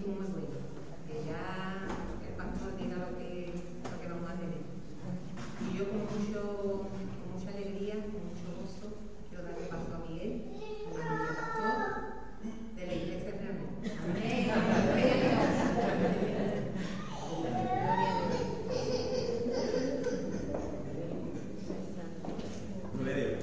muy bueno, que ya el pastor diga lo que vamos a tener. Y yo con mucha alegría, con mucho gozo, quiero darle paso a Miguel, a nuestro pastor de la Iglesia de Amor. Gloria a Dios.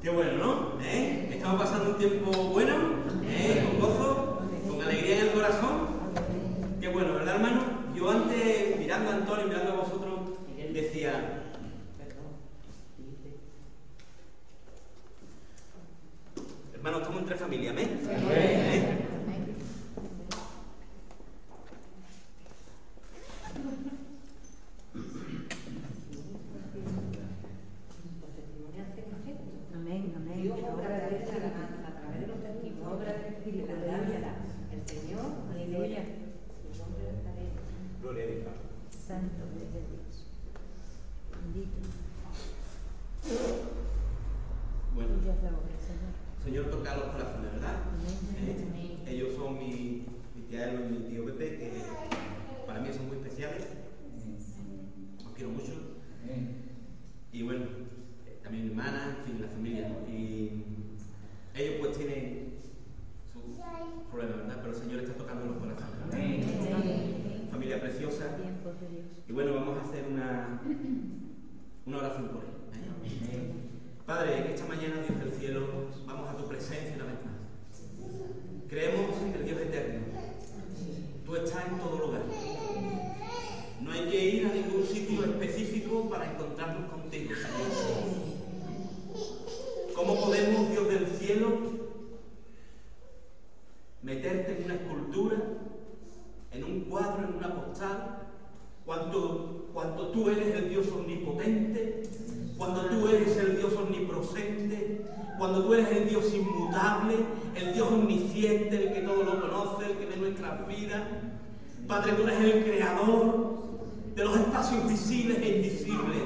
Qué bueno, ¿no? Estamos pasando un tiempo bueno, con gozo, con alegría en el corazón. Qué bueno, ¿verdad, hermano? Yo antes, mirando a Antonio, mirando a vosotros, decía... Hermano, estamos entre familia, ¿amén? Amén, amén. Dios obra de la alabanza a través de los testigos, obra del Espíritu, aleluya. El Señor, aleluya. Su nombre es Gloria a Dios. Santo es Dios. Bendito. Bueno, Señor, toca los corazones, ¿verdad? Ellos son mi tía Elo y mi tío Pepe, que para mí son muy especiales. Los quiero mucho. Y bueno, también mi hermana, en fin, la familia, ¿no? Y ellos pues tienen sus problemas, ¿verdad? Pero el Señor está tocando los corazones, ¿verdad? Familia preciosa. Y bueno, vamos a hacer una oración por él. Padre, en esta mañana, Dios del cielo, vamos a tu presencia una vez más. Creemos en el Dios eterno. Tú estás en todo lugar. No hay que ir a ningún sitio específico para encontrarnos contigo, Señor. ¿Cómo podemos, Dios del cielo, meterte en una escultura, en un cuadro, en una postal, cuando tú eres el Dios omnipotente, cuando tú eres el Dios omnipresente, cuando tú eres el Dios inmutable, el Dios omnisciente, el que todo lo conoce, el que ve nuestras vidas? Padre, tú eres el creador de los espacios visibles e invisibles.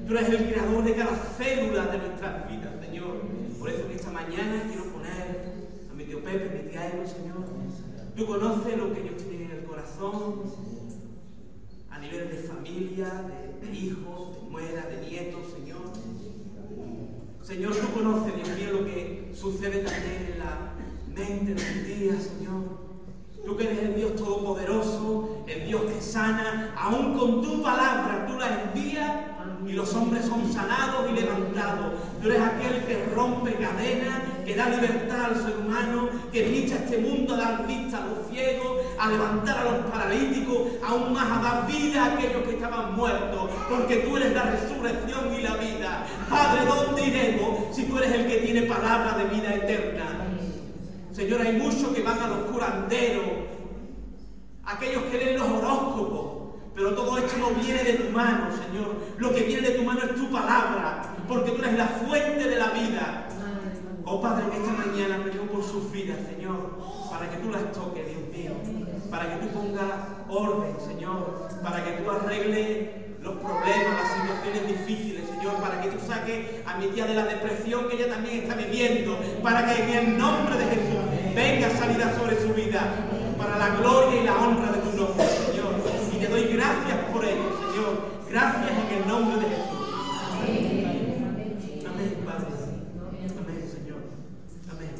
Tú eres el creador de cada célula de nuestras vidas, Señor. Por eso en esta mañana quiero poner a mi tío Pepe, a mi tía Elo, Señor. Tú conoces lo que ellos tienen en el corazón, a nivel de familia, de hijos, de nueras, de nietos, Señor. Señor, tú conoces, Dios mío, lo que sucede también en la mente de mi tía, Señor. Tú que eres el Dios todopoderoso, el Dios que sana, aún con tu palabra tú la envías y los hombres son sanados y levantados. Tú eres aquel que rompe cadenas, que da libertad al ser humano, que viniste a este mundo a dar vista a los ciegos, a levantar a los paralíticos, aún más a dar vida a aquellos que estaban muertos, porque tú eres la resurrección y la vida. Padre, ¿dónde iremos si tú eres el que tiene palabra de vida eterna? Señor, hay muchos que van a los curanderos, aquellos que leen los horóscopos, pero todo esto no viene de tu mano, Señor. Lo que viene de tu mano es tu palabra, porque tú eres la fuente de la vida. Oh Padre, en esta mañana pedimos por sus vidas, Señor, para que tú las toques, Dios mío, para que tú pongas orden, Señor, para que tú arregles los problemas, las situaciones difíciles, Señor, para que tú saques a mi tía de la depresión que ella también está viviendo, para que en el nombre de Jesús venga sanidad sobre su vida, para la gloria y la honra de tu nombre, Señor. Y te doy gracias por ello, Señor. Gracias en el nombre de Jesús. Amén, Padre. Amén, Señor. Amén.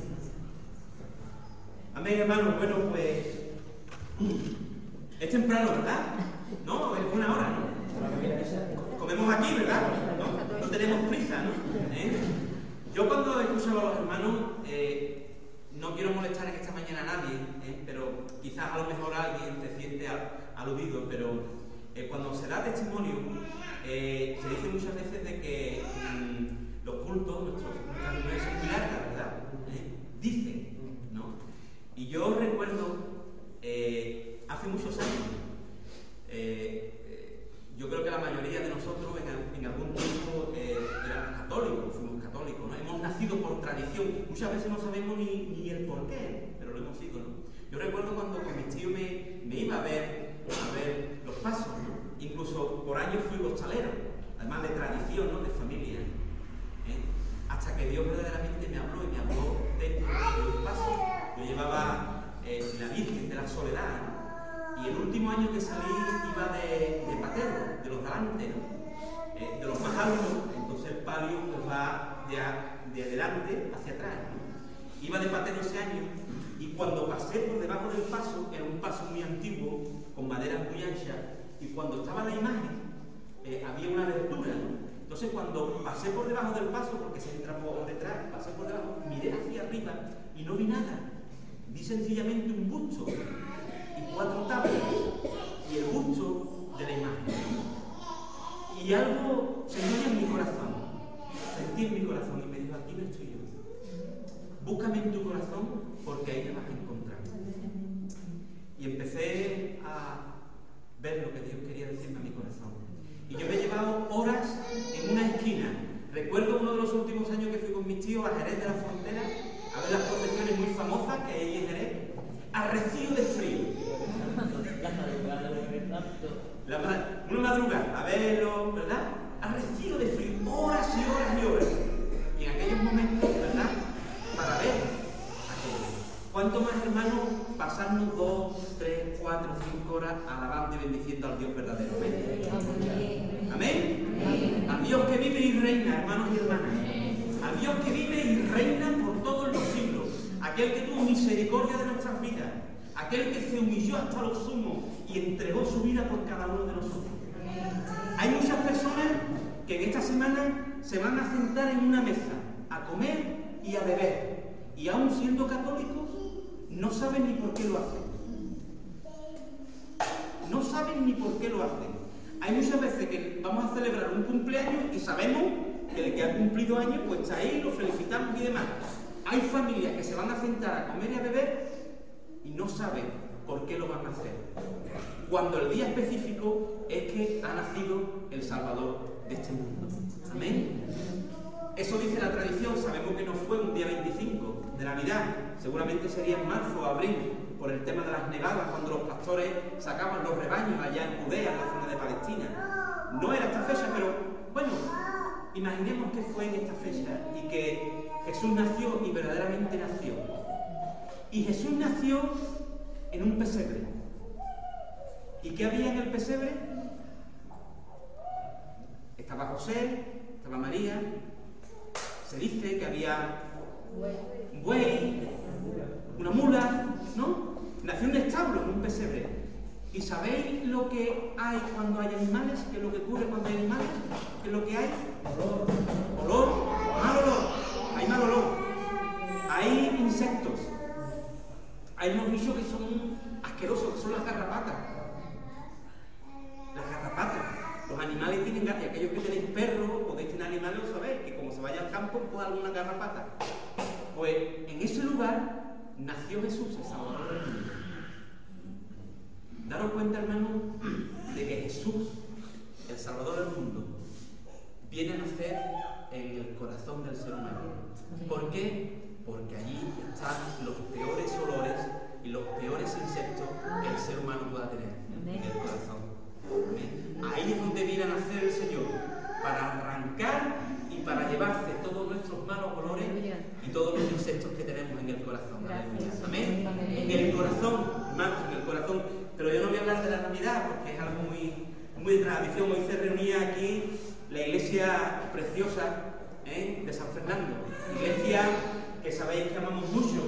Amén, hermano. Bueno, pues es temprano, ¿verdad? No, es buena hora, ¿no? Comemos aquí, ¿verdad? No tenemos prisa, ¿no? Yo cuando escuchaba a los hermanos, no quiero molestar en esta mañana a nadie, pero quizás a lo mejor alguien se siente aludido, pero cuando se da testimonio, se dice muchas veces de que los cultos, nuestras reuniones son muy largas, ¿verdad? Dicen, ¿no? Y yo recuerdo, hace muchos años, yo creo que la mayoría de nosotros en algún tiempo éramos católicos, fuimos católicos, ¿no? Hemos nacido por tradición, muchas veces no sabemos ni el por qué, pero lo hemos sido, ¿no? Yo recuerdo cuando con mis tíos me iba a ver los pasos, ¿no? Incluso por años fui costalero, además de tradición, ¿no? De familia, hasta que Dios verdaderamente me habló dentro de los pasos. Yo llevaba la Virgen de la la soledad, ¿no? Y el último año que salí iba de patero, de los delante, ¿no? De los más altos, entonces el palio pues va de adelante hacia atrás, ¿no? Iba de patero ese año, y cuando pasé por debajo del paso, era un paso muy antiguo, con maderas muy anchas, y cuando estaba la imagen, había una abertura, ¿no? Entonces cuando pasé por debajo del paso, porque se entra por detrás, pasé por debajo, miré hacia arriba y no vi nada. Vi sencillamente un busto y 4 tablas y el busto de la imagen. Y algo se dio en mi corazón, sentí en mi corazón y me dijo, aquí no estoy yo. Búscame en tu corazón porque ahí te vas a encontrar. Y empecé a ver lo que Dios quería decirme a mi corazón. Y yo me he llevado horas en una esquina. Recuerdo uno de los últimos años que fui con mis tíos a Jerez de la Frontera, a ver las procesiones muy famosas que hay en Jerez, arrecio de frío. Una madrugada, a verlo, ¿verdad? Arrecio de frío, horas y horas y horas. Y en aquellos momentos, ¿verdad? Para ver aquello. ¿Cuánto más, hermanos, pasarnos 2, 3, 4, 5 horas alabando y bendiciendo al Dios verdadero? ¿Amén? ¿Amén? Al Dios que vive y reina, hermanos y hermanas. Al Dios que vive y reina por todos los siglos. Aquel que tuvo misericordia de nuestras vidas. Aquel que se humilló hasta lo sumo y entregó su vida por cada uno de nosotros. Hay muchas personas que en esta semana se van a sentar en una mesa a comer y a beber. Y aún siendo católicos, no saben ni por qué lo hacen. No saben ni por qué lo hacen. Hay muchas veces que vamos a celebrar un cumpleaños y sabemos que el que ha cumplido años pues está ahí, lo felicitamos y demás. Hay familias que se van a sentar a comer y a beber y no saben por qué lo van a hacer. Cuando el día específico es que ha nacido el Salvador de este mundo. Amén. Eso dice la tradición. Sabemos que no fue un día 25 de Navidad, seguramente sería en marzo o abril, por el tema de las nevadas, cuando los pastores sacaban los rebaños allá en Judea, en la zona de Palestina. No era esta fecha, pero bueno, imaginemos que fue en esta fecha y que Jesús nació y verdaderamente nació. Y Jesús nació en un pesebre. ¿Y qué había en el pesebre? Estaba José, estaba María. Se dice que había un buey, una mula, ¿no? Nació en un establo, en un pesebre. ¿Y sabéis lo que hay cuando hay animales? ¿Qué es lo que ocurre cuando hay animales? ¿Qué es lo que hay? Olor, mal olor. Hay mal olor. Hay insectos. Hay unos bichos que son asquerosos, que son las garrapatas. Las garrapatas. Los animales tienen gatos, y aquellos que tenéis perros, podéis tener animales, lo sabéis, que como se vaya al campo, pues alguna garrapata. Pues en ese lugar nació Jesús, el Salvador del mundo. Daros cuenta, hermano, de que Jesús, el Salvador del mundo, viene a nacer en el corazón del ser humano. ¿Por qué? Porque allí están los peores olores y los peores insectos que el ser humano pueda tener en el corazón. Ahí es donde viene a nacer el Señor, para arrancar y para llevarse todos nuestros malos olores y todos los insectos que tenemos en el corazón. Amén. En el corazón, hermanos, en el corazón. Pero yo no voy a hablar de la Navidad porque es algo muy de tradición. Hoy se reunía aquí la iglesia preciosa de San Fernando, iglesia que sabéis que amamos mucho,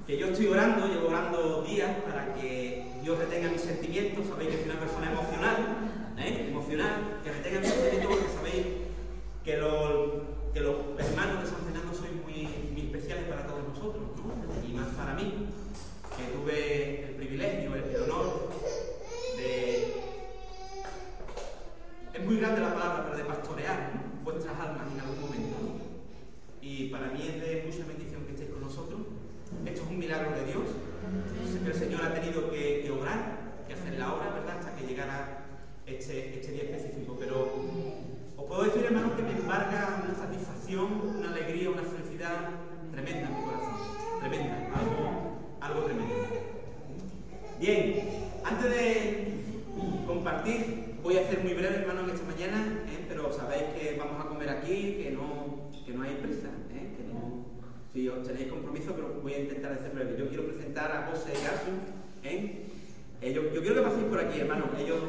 que yo estoy orando, llevo orando días para que Dios retenga mis sentimientos. Sabéis que soy una persona emocional, que retenga mis sentimientos, porque sabéis que los hermanos de San Fernando son muy especiales para todos nosotros, ¿no? Y más para mí, que tuve el privilegio, el honor de... Es muy grande la palabra, pero de pastorear, ¿no?, vuestras almas en algún momento, ¿no? Y para mí es de mucha bendición que estéis con nosotros. Esto es un milagro de Dios. Sé que el Señor ha tenido que obrar, que hacer la obra, ¿verdad?, hasta que llegara este día específico. Pero os puedo decir, hermanos, que me embarga una satisfacción, una alegría, una felicidad tremenda en mi corazón. Tremenda, algo tremendo. Bien, antes de compartir, voy a ser muy breve, hermanos, en esta mañana, pero sabéis que vamos a comer aquí, que no hay prisa, si os tenéis compromiso, pero voy a intentar ser breve. Yo quiero presentar a José y Asun. Yo quiero que paséis por aquí, hermanos. Ellos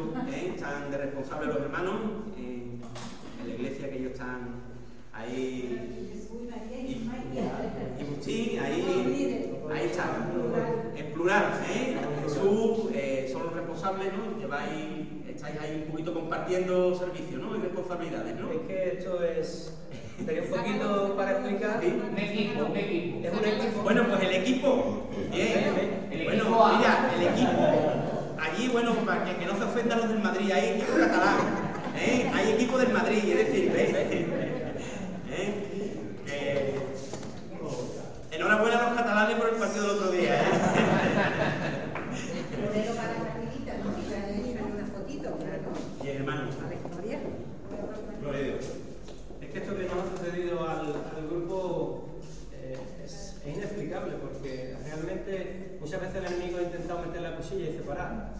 están de responsables los hermanos en la iglesia, que ellos están ahí. Y Agustín, ahí están. En plural, Jesús, son los responsables, ¿no? Estáis ahí un poquito compartiendo servicios, ¿no? Y responsabilidades, ¿no? Es que esto sería un poquito para explicar. ¿Sí? Un equipo. Es un equipo. Bueno, pues el equipo. Bien. Bueno, mira, el equipo. Allí, bueno, para que no se ofendan los del Madrid, hay equipo catalán. Hay equipo del Madrid, es decir, enhorabuena a los catalanes por el partido del otro día, Modelo para la activista, ¿no? Y la de echar una fotito, claro. Bien, hermano. A la historia. Gloria a Dios. Es que esto que nos ha sucedido al grupo es inexplicable, porque realmente muchas veces el enemigo ha intentado meter la cuchilla y separar,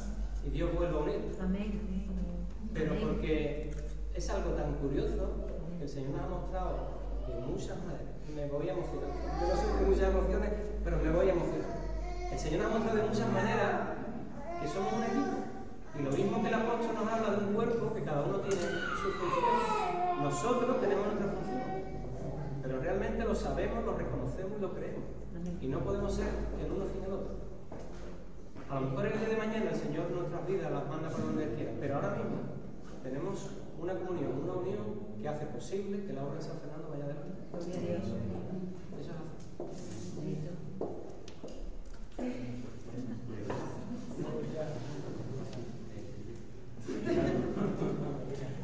y Dios vuelve a unir. Amén. Pero porque es algo tan curioso que el Señor nos ha mostrado de muchas maneras. Me voy a emocionar. Yo no sufro muchas emociones, pero me voy a emocionar. El Señor nos ha mostrado de muchas maneras que somos un equipo. Y lo mismo que el apóstol nos habla de un cuerpo, que cada uno tiene su función, nosotros tenemos nuestra función. Pero realmente lo sabemos, lo reconocemos y lo creemos. Y no podemos ser el uno sin el otro. A lo mejor el día de mañana el Señor nuestras vidas las manda por donde Él quiera, pero ahora mismo tenemos una comunión, una unión que hace posible que la obra de San Fernando vaya adelante. Eso es así.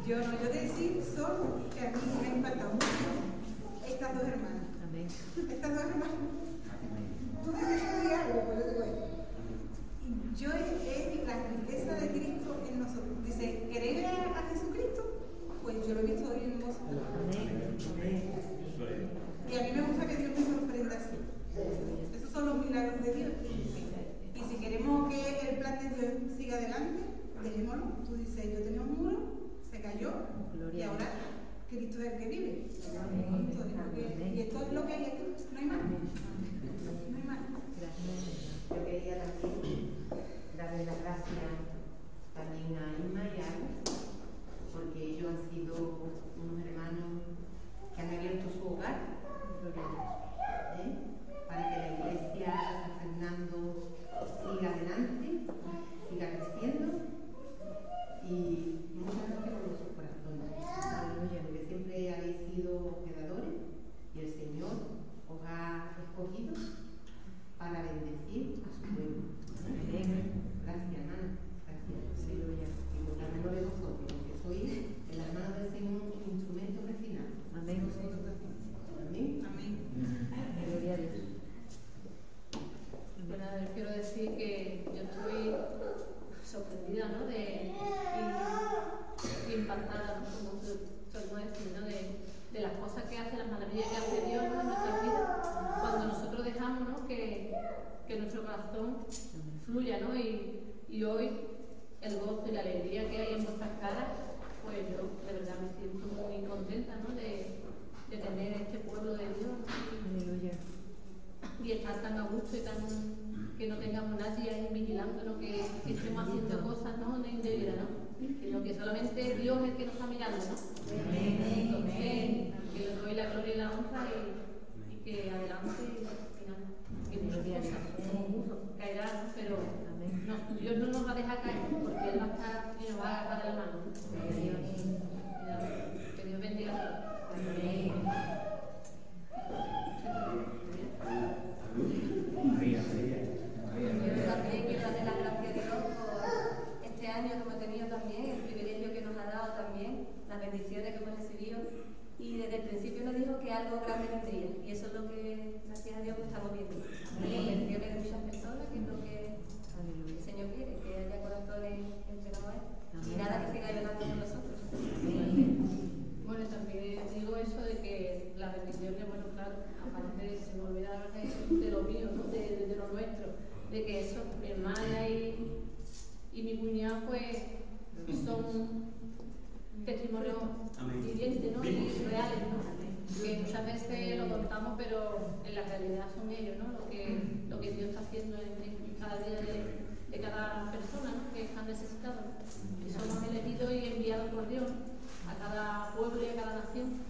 Yo decir solo que a mí me ha impactado mucho estas dos hermanas. Amén. Estas dos hermanas. Tú dices que algo, pues yo digo esto. Yo es la tristeza de Cristo en nosotros. Dice, ¿queréis ver a Jesucristo? Pues yo lo he visto hoy en vosotros. Y a mí me gusta que Dios me sorprenda así. Esos son los milagros de Dios. Y si queremos que el plan de Dios siga adelante, dejémoslo. Tú dices, yo tenía un muro, se cayó, y ahora Cristo es el que vive. Y esto es lo que hay aquí, no hay más. No hay más. Yo quería también darle las gracias también a Inma y a Agus, porque ellos han sido unos hermanos que han abierto su hogar, para que la iglesia San Fernando siga adelante, siga creciendo, y muchas gracias por vuestros corazones. Aleluya, porque siempre habéis sido hospedadores y el Señor os ha escogido para bendecir a su pueblo. Gracias, hermana. Gracias. Aleluya. Y por la mano de vosotros, porque sois en las manos del Señor un instrumento refinado. Amén. Amén. Amén. Gloria a Dios. Bueno, quiero decir que yo estoy sorprendida, ¿no? Y impactada, ¿no? Como solemos decir, ¿no? De las cosas que hace, las maravillas que hace Dios, ¿no? En nuestras vidas, cuando nosotros dejamos, ¿no? que nuestro corazón fluya, ¿no? Y hoy el gozo y la alegría que hay en vuestras caras, pues yo de verdad me siento muy contenta, ¿no? De tener este pueblo de Dios. Aleluya. Y estar tan a gusto y tan que no tengamos nadie ahí vigilando, ¿no? Que estemos haciendo cosas, ¿no? De indebidas, ¿no? Sino que solamente Dios es el que nos está mirando, ¿no? Entonces, que le doy la gloria y la honra y que adelante y nada, que muchas cosas caerán, ¿no? Pero no, Dios no nos va a dejar caer porque Él va a estar y nos va a agarrar de la mano, ¿no? Que Dios bendiga a todos. Yo también quiero darle las gracias a Dios por este año que hemos tenido también, el privilegio que nos ha dado también, las bendiciones que hemos recibido. Y desde el principio nos dijo que algo grande vendría. Y eso es lo que, gracias a Dios, estamos viendo. Bendiciones de muchas personas, que es lo que el Señor quiere, que haya corazones entregados a Él. Y nada, que siga ayudando con nosotros. Bueno, también digo eso de que la bendición de, bueno, claro, aparte de se me olvidaba de lo mío, ¿no? de lo nuestro, de que eso, mi hermana y mi cuñado, pues, son testimonios vivientes, ¿no? Y reales, ¿no? que muchas veces lo contamos, pero en la realidad son ellos, ¿no? Lo que Dios está haciendo en cada día de cada persona, ¿no? Que están necesitados. Y somos elegidos y enviados por Dios a cada pueblo y a cada nación.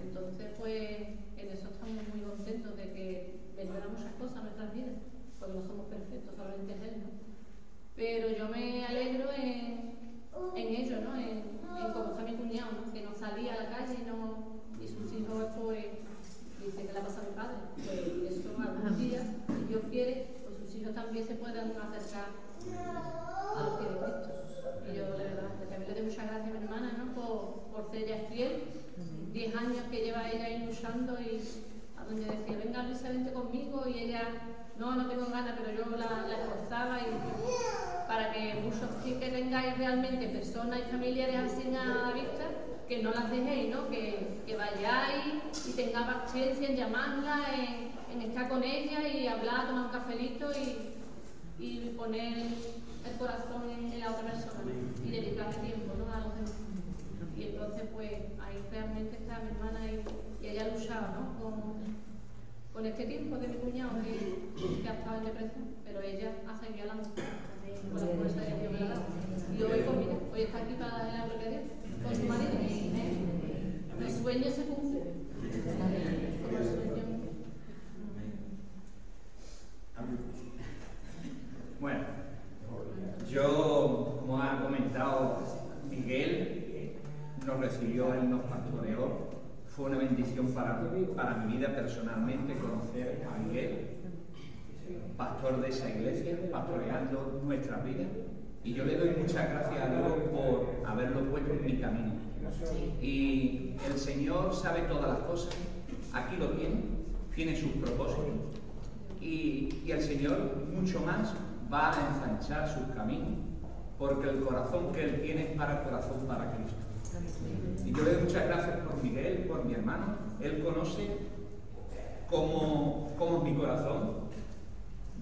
Entonces, pues, en eso estamos muy contentos de que vendrán muchas cosas a nuestras vidas, porque no somos perfectos, solamente es Él, ¿no? Pero yo me alegro en ello, ¿no? En cómo está mi cuñado, ¿no? Que no salía a la calle y sus hijos, pues, dice que le ha pasado a mi padre. Pues eso algún día, si Dios quiere, pues sus hijos también se puedan acercar a los pies de Cristo. Y yo, de verdad, también le doy muchas gracias a mi hermana, ¿no? Por ser ella fiel. 10 años que lleva ella ahí luchando, y a donde decía, venga Luisa, vente conmigo, y ella, no tengo ganas, pero yo la esforzaba, y para que muchos sí que tengáis realmente personas y familiares así a la vista, que no las dejéis, ¿no? Que vayáis y tengáis paciencia en llamarla, en estar con ella y hablar, tomar un cafelito y poner el corazón en la otra persona, ¿no? Y dedicarle tiempo, ¿no? A los demás. Y entonces, pues, ahí realmente está mi hermana y ella luchaba, ¿no? Con este tiempo de mi cuñado que ha estado en depresión, pero ella ha seguido hablando con la fuerza de Dios, ¿verdad? Y hoy, pues mira, hoy está aquí para darle la gloria a Dios con su marido. El sueño se cumple. Como el sueño. Bueno, yo, como ha comentado Miguel, nos recibió, él nos pastoreó. Fue una bendición para mi vida personalmente conocer a Miguel, pastor de esa iglesia, pastoreando nuestras vidas. Y yo le doy muchas gracias a Dios por haberlo puesto en mi camino. Y el Señor sabe todas las cosas, aquí lo tiene sus propósitos. Y el Señor mucho más va a ensanchar sus caminos, porque el corazón que Él tiene es para el corazón para Cristo. Y yo le doy muchas gracias por Miguel, por mi hermano. Él conoce cómo es mi corazón.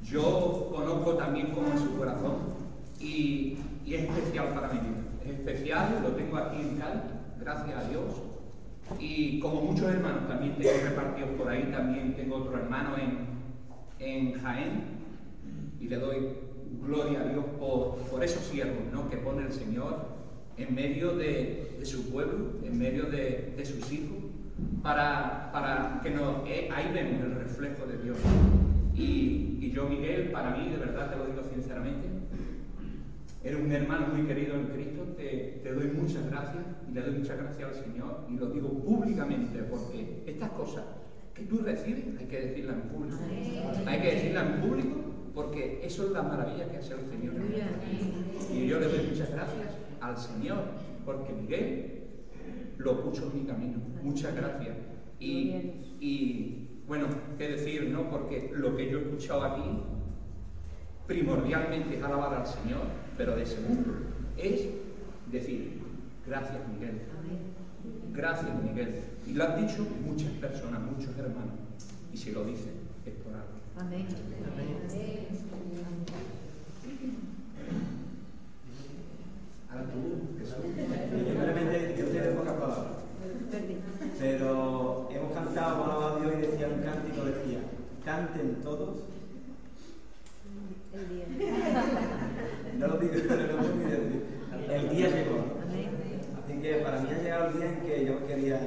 Yo conozco también cómo es su corazón. Y es especial para mi vida. Es especial, lo tengo aquí en Cali, gracias a Dios. Y como muchos hermanos también tengo repartidos por ahí, también tengo otro hermano en Jaén. Y le doy gloria a Dios por esos siervos, ¿no? Que pone el Señor en medio de su pueblo, en medio de sus hijos, para que ahí vemos el reflejo de Dios. Y yo, Miguel, para mí, de verdad te lo digo sinceramente, eres un hermano muy querido en Cristo. Te doy muchas gracias y le doy muchas gracias al Señor, y lo digo públicamente, porque estas cosas que tú recibes hay que decirlas en público. Hay que decirlas en público, porque eso es la maravilla que hace el Señor. Y yo le doy muchas gracias al Señor, porque Miguel lo puso en mi camino. Muchas gracias. Y bueno, qué decir, ¿no? Porque lo que yo he escuchado aquí primordialmente es alabar al Señor, pero de segundo es decir, gracias Miguel. Gracias Miguel. Y lo han dicho muchas personas, muchos hermanos. Y si lo dicen, es por algo. Amén. Ahora tú, Jesús. Simplemente yo tengo pocas palabras. Pero hemos cantado, alabado a Dios, y decía un cántico, decía, canten todos. El día. No lo digo, no lo puedo ni decir. El día llegó. Así que para mí ha llegado el día en que yo quería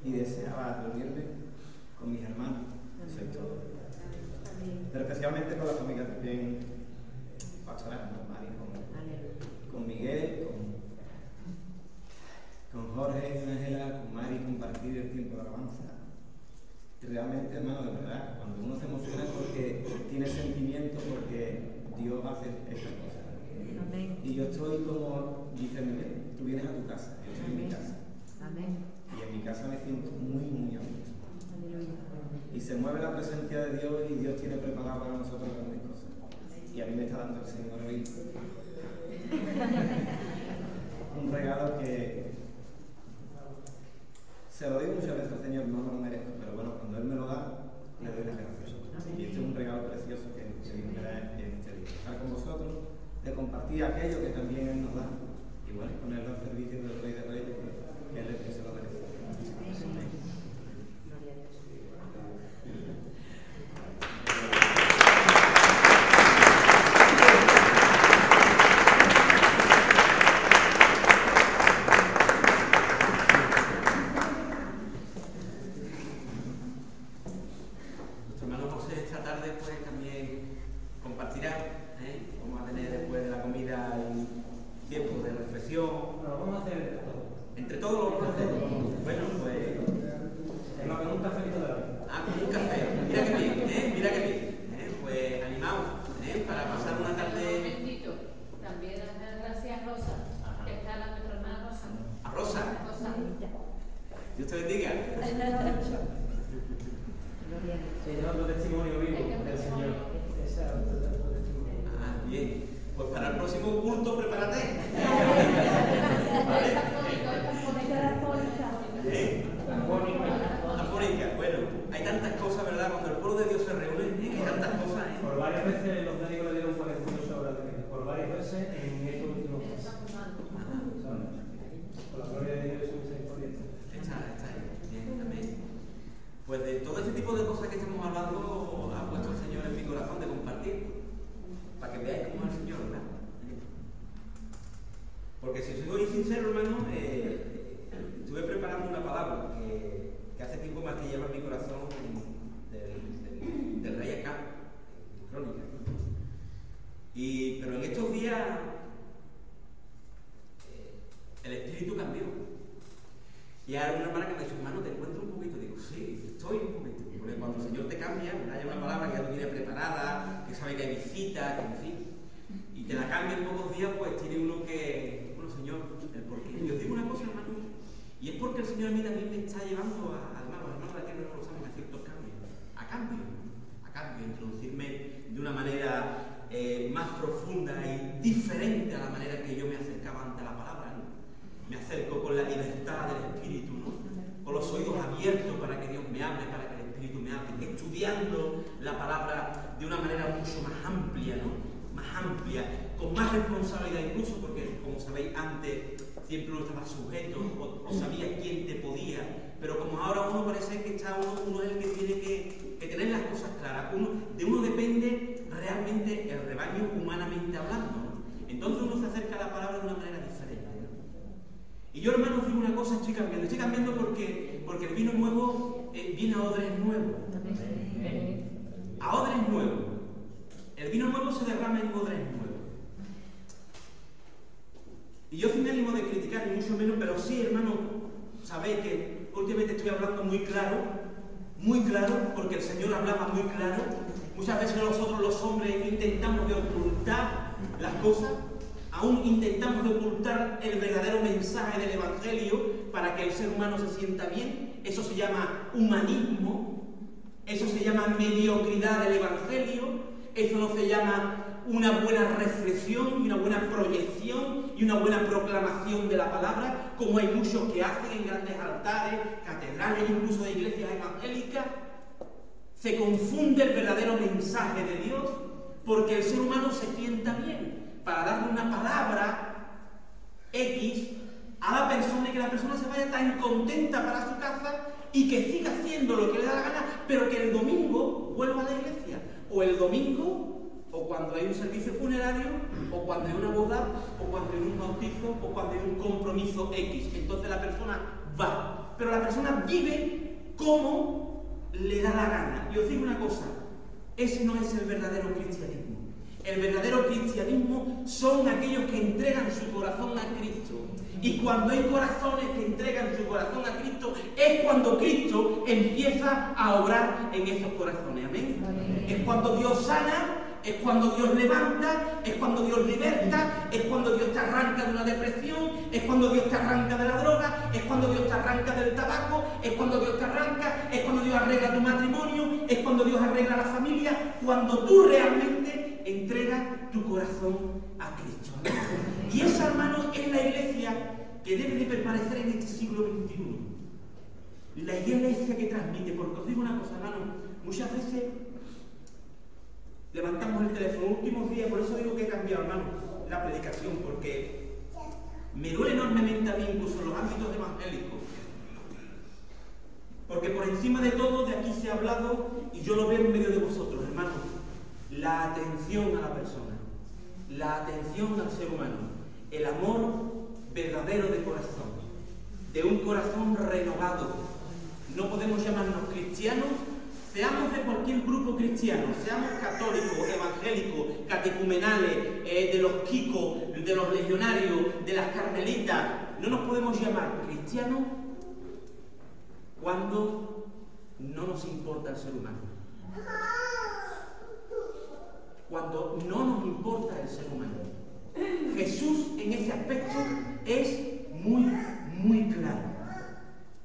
y deseaba reunirme con mis hermanos. Eso es todo. Pero especialmente con la familia también pastoral, con Mari, con Miguel, con Jorge, con Ángela, con Mari, compartir el tiempo de alabanza. Y realmente, hermano, de verdad, cuando uno se emociona es porque tiene sentimiento, porque Dios hace estas cosas. Amén. Y yo estoy como dice Miguel, tú vienes a tu casa, yo estoy en mi casa. Amén. Y en mi casa me siento muy, muy a gusto. Aleluya. Y se mueve la presencia de Dios, y Dios tiene preparado para nosotros grandes cosas. Y a mí me está dando el Señor hoy un regalo que se lo digo muchas veces al Señor, no me lo merezco, pero bueno, cuando Él me lo da, le doy las gracias. Y este es un regalo precioso que Dios me da en este día. Estar con vosotros, de compartir aquello que también Él nos da, y bueno, ponerlo al servicio del Rey de Reyes, que es el que se lo merece. tirar. Vamos a tener después de la comida un tiempo de reflexión. No, vamos a hacer todo. Entre todos lo vamos a hacer. Bueno, pues. Con un cafelito de la vida. Con un café. Mira que bien, mira que bien. Pues animados, para pasar una tarde. Un momentito. También dar gracias a Rosa, que está nuestra hermana Rosa. ¿A Rosa? Rosa. Dios te bendiga. Sí, es otro testimonio vivo del Señor. Ese es otro testimonio. Bien. Pues para el próximo culto, prepárate. Afónica. Bueno, hay tantas cosas, ¿verdad? Cuando el pueblo de Dios se reúne, hay tantas cosas. Por varias veces los médicos le dieron 48 horas de vida. Por varias veces en estos últimos meses. Por la gloria de Dios y su misericordia. Está ahí. Bien, también. Pues de todo este tipo de cosas que estamos hablando, ha puesto el Señor en mi corazón de compartir. Para que veáis cómo es el Señor, ¿verdad? Porque si soy sincero, hermano, estuve preparando una palabra que hace tiempo más que lleva en mi corazón del rey Acab, en Crónicas. Pero en estos días el espíritu cambió. Y ahora una hermana que me dice, hermano, ¿te encuentro un poquito? Digo, sí, estoy un poquito. Porque cuando el Señor te cambia, hay una palabra que ya viene preparada, que sabe que hay visita, que en fin. Y te la cambia en pocos días, pues tiene uno que, bueno, Señor, el porqué. Y os digo una cosa, hermano, y es porque el Señor a mí también me está llevando a, hermano, los hermanos de la tierra no lo saben, a ciertos cambios. A cambio, introducirme de una manera más profunda y diferente a la manera que yo me acercaba ante la palabra, ¿no? Me acerco con la libertad del Espíritu, ¿no? Con los oídos abiertos para que Dios me hable, para que el Espíritu me hable, estudiando la palabra de una manera mucho más amplia, ¿no? Más amplia, con más responsabilidad incluso, porque como sabéis antes siempre uno estaba sujeto o sabía quién te podía, pero como ahora uno parece que está uno es el que tiene que tener las cosas claras, de uno depende realmente el rebaño humanamente hablando, ¿no? Entonces uno se acerca a la palabra de una manera diferente, ¿no? Y yo, hermano, os digo una cosa, estoy cambiando porque el vino nuevo viene a odres nuevos, a odres nuevos. El vino nuevo se derrama en odres nuevos. Y yo sin ánimo de criticar, ni mucho menos, pero sí, hermano, sabéis que últimamente estoy hablando muy claro, porque el Señor hablaba muy claro. Muchas veces nosotros los hombres intentamos de ocultar las cosas, aún intentamos de ocultar el verdadero mensaje del Evangelio para que el ser humano se sienta bien. Eso se llama humanismo, eso se llama mediocridad del Evangelio. Eso no se llama una buena reflexión y una buena proyección y una buena proclamación de la palabra, como hay muchos que hacen en grandes altares, catedrales, incluso de iglesias evangélicas. Se confunde el verdadero mensaje de Dios porque el ser humano se sienta bien para darle una palabra X a la persona y que la persona se vaya tan contenta para su casa y que siga haciendo lo que le da la gana, pero que el domingo vuelva a la iglesia. O el domingo, o cuando hay un servicio funerario, o cuando hay una boda, o cuando hay un bautizo, o cuando hay un compromiso X. Entonces la persona va. Pero la persona vive como le da la gana. Y os digo una cosa, ese no es el verdadero cristianismo. El verdadero cristianismo son aquellos que entregan su corazón a Cristo. Y cuando hay corazones que entregan su corazón a Cristo, es cuando Cristo empieza a obrar en esos corazones. Amén. Es cuando Dios sana, es cuando Dios levanta, es cuando Dios liberta, es cuando Dios te arranca de una depresión, es cuando Dios te arranca de la droga, es cuando Dios te arranca del tabaco, es cuando Dios te arranca, es cuando Dios arregla tu matrimonio, es cuando Dios arregla la familia, cuando tú realmente entregas tu corazón a Cristo. Y esa, hermano, es la iglesia que debe de permanecer en este siglo XXI. La iglesia que transmite, porque os digo una cosa, hermano, muchas veces levantamos el teléfono, últimos días, por eso digo que he cambiado, hermano, la predicación, porque me duele enormemente a mí, incluso en los ámbitos evangélicos, porque por encima de todo, de aquí se ha hablado, y yo lo veo en medio de vosotros, hermano, la atención a la persona, la atención al ser humano, el amor verdadero de corazón, de un corazón renovado. No podemos llamarnos cristianos, seamos de cualquier grupo cristiano, seamos católicos, evangélicos, catecumenales, de los Kikos, de los legionarios, de las carmelitas. No nos podemos llamar cristianos cuando no nos importa el ser humano. Cuando no nos importa el ser humano. Jesús en ese aspecto es muy claro.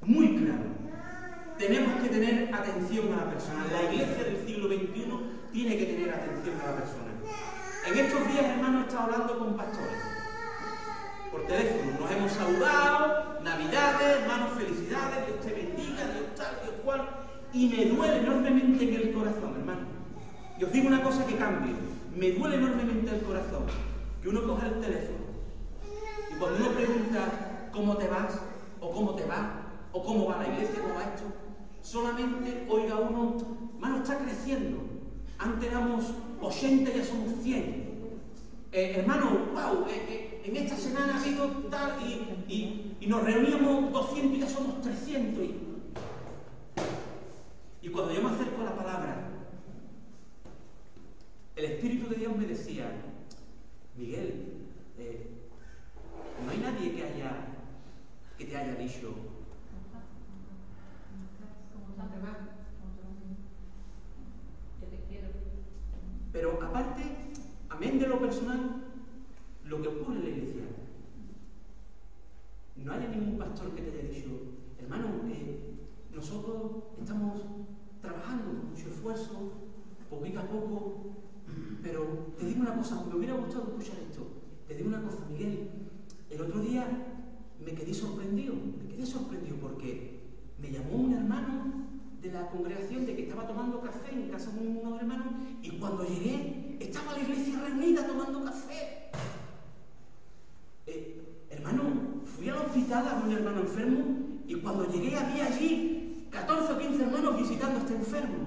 Muy claro. Tenemos que tener atención a la persona. La iglesia del siglo XXI tiene que tener atención a la persona. En estos días, hermanos, he estado hablando con pastores por teléfono. Nos hemos saludado, Navidades, hermanos, felicidades, Dios te bendiga, Dios tal, Dios cual. Y me duele enormemente en el corazón, hermano. Y os digo una cosa que cambie. Me duele enormemente el corazón que uno coja el teléfono y cuando uno pregunta cómo te vas, o cómo te va, o cómo va la iglesia, cómo va esto, solamente oiga uno, hermano, está creciendo. Antes éramos 80, ya somos 100. Hermano, wow, en esta semana ha habido tal, y nos reuníamos 200 y ya somos 300. Y cuando yo me acerco a la palabra, el Espíritu de Dios me decía, Miguel, no hay nadie que te haya dicho, yo te quiero. pero aparte, amén de lo personal, lo que ocurre en la iglesia, no hay ningún pastor que te haya dicho, hermano, nosotros estamos trabajando con mucho esfuerzo, poquito a poco, pero te digo una cosa, me hubiera gustado escuchar esto. Te digo una cosa, Miguel, el otro día me quedé sorprendido porque me llamó un hermano de la congregación de que estaba tomando café en casa de unos hermanos y cuando llegué estaba la iglesia reunida tomando café. Hermano, fui al hospital a un hermano enfermo y cuando llegué había allí 14 o 15 hermanos visitando a este enfermo.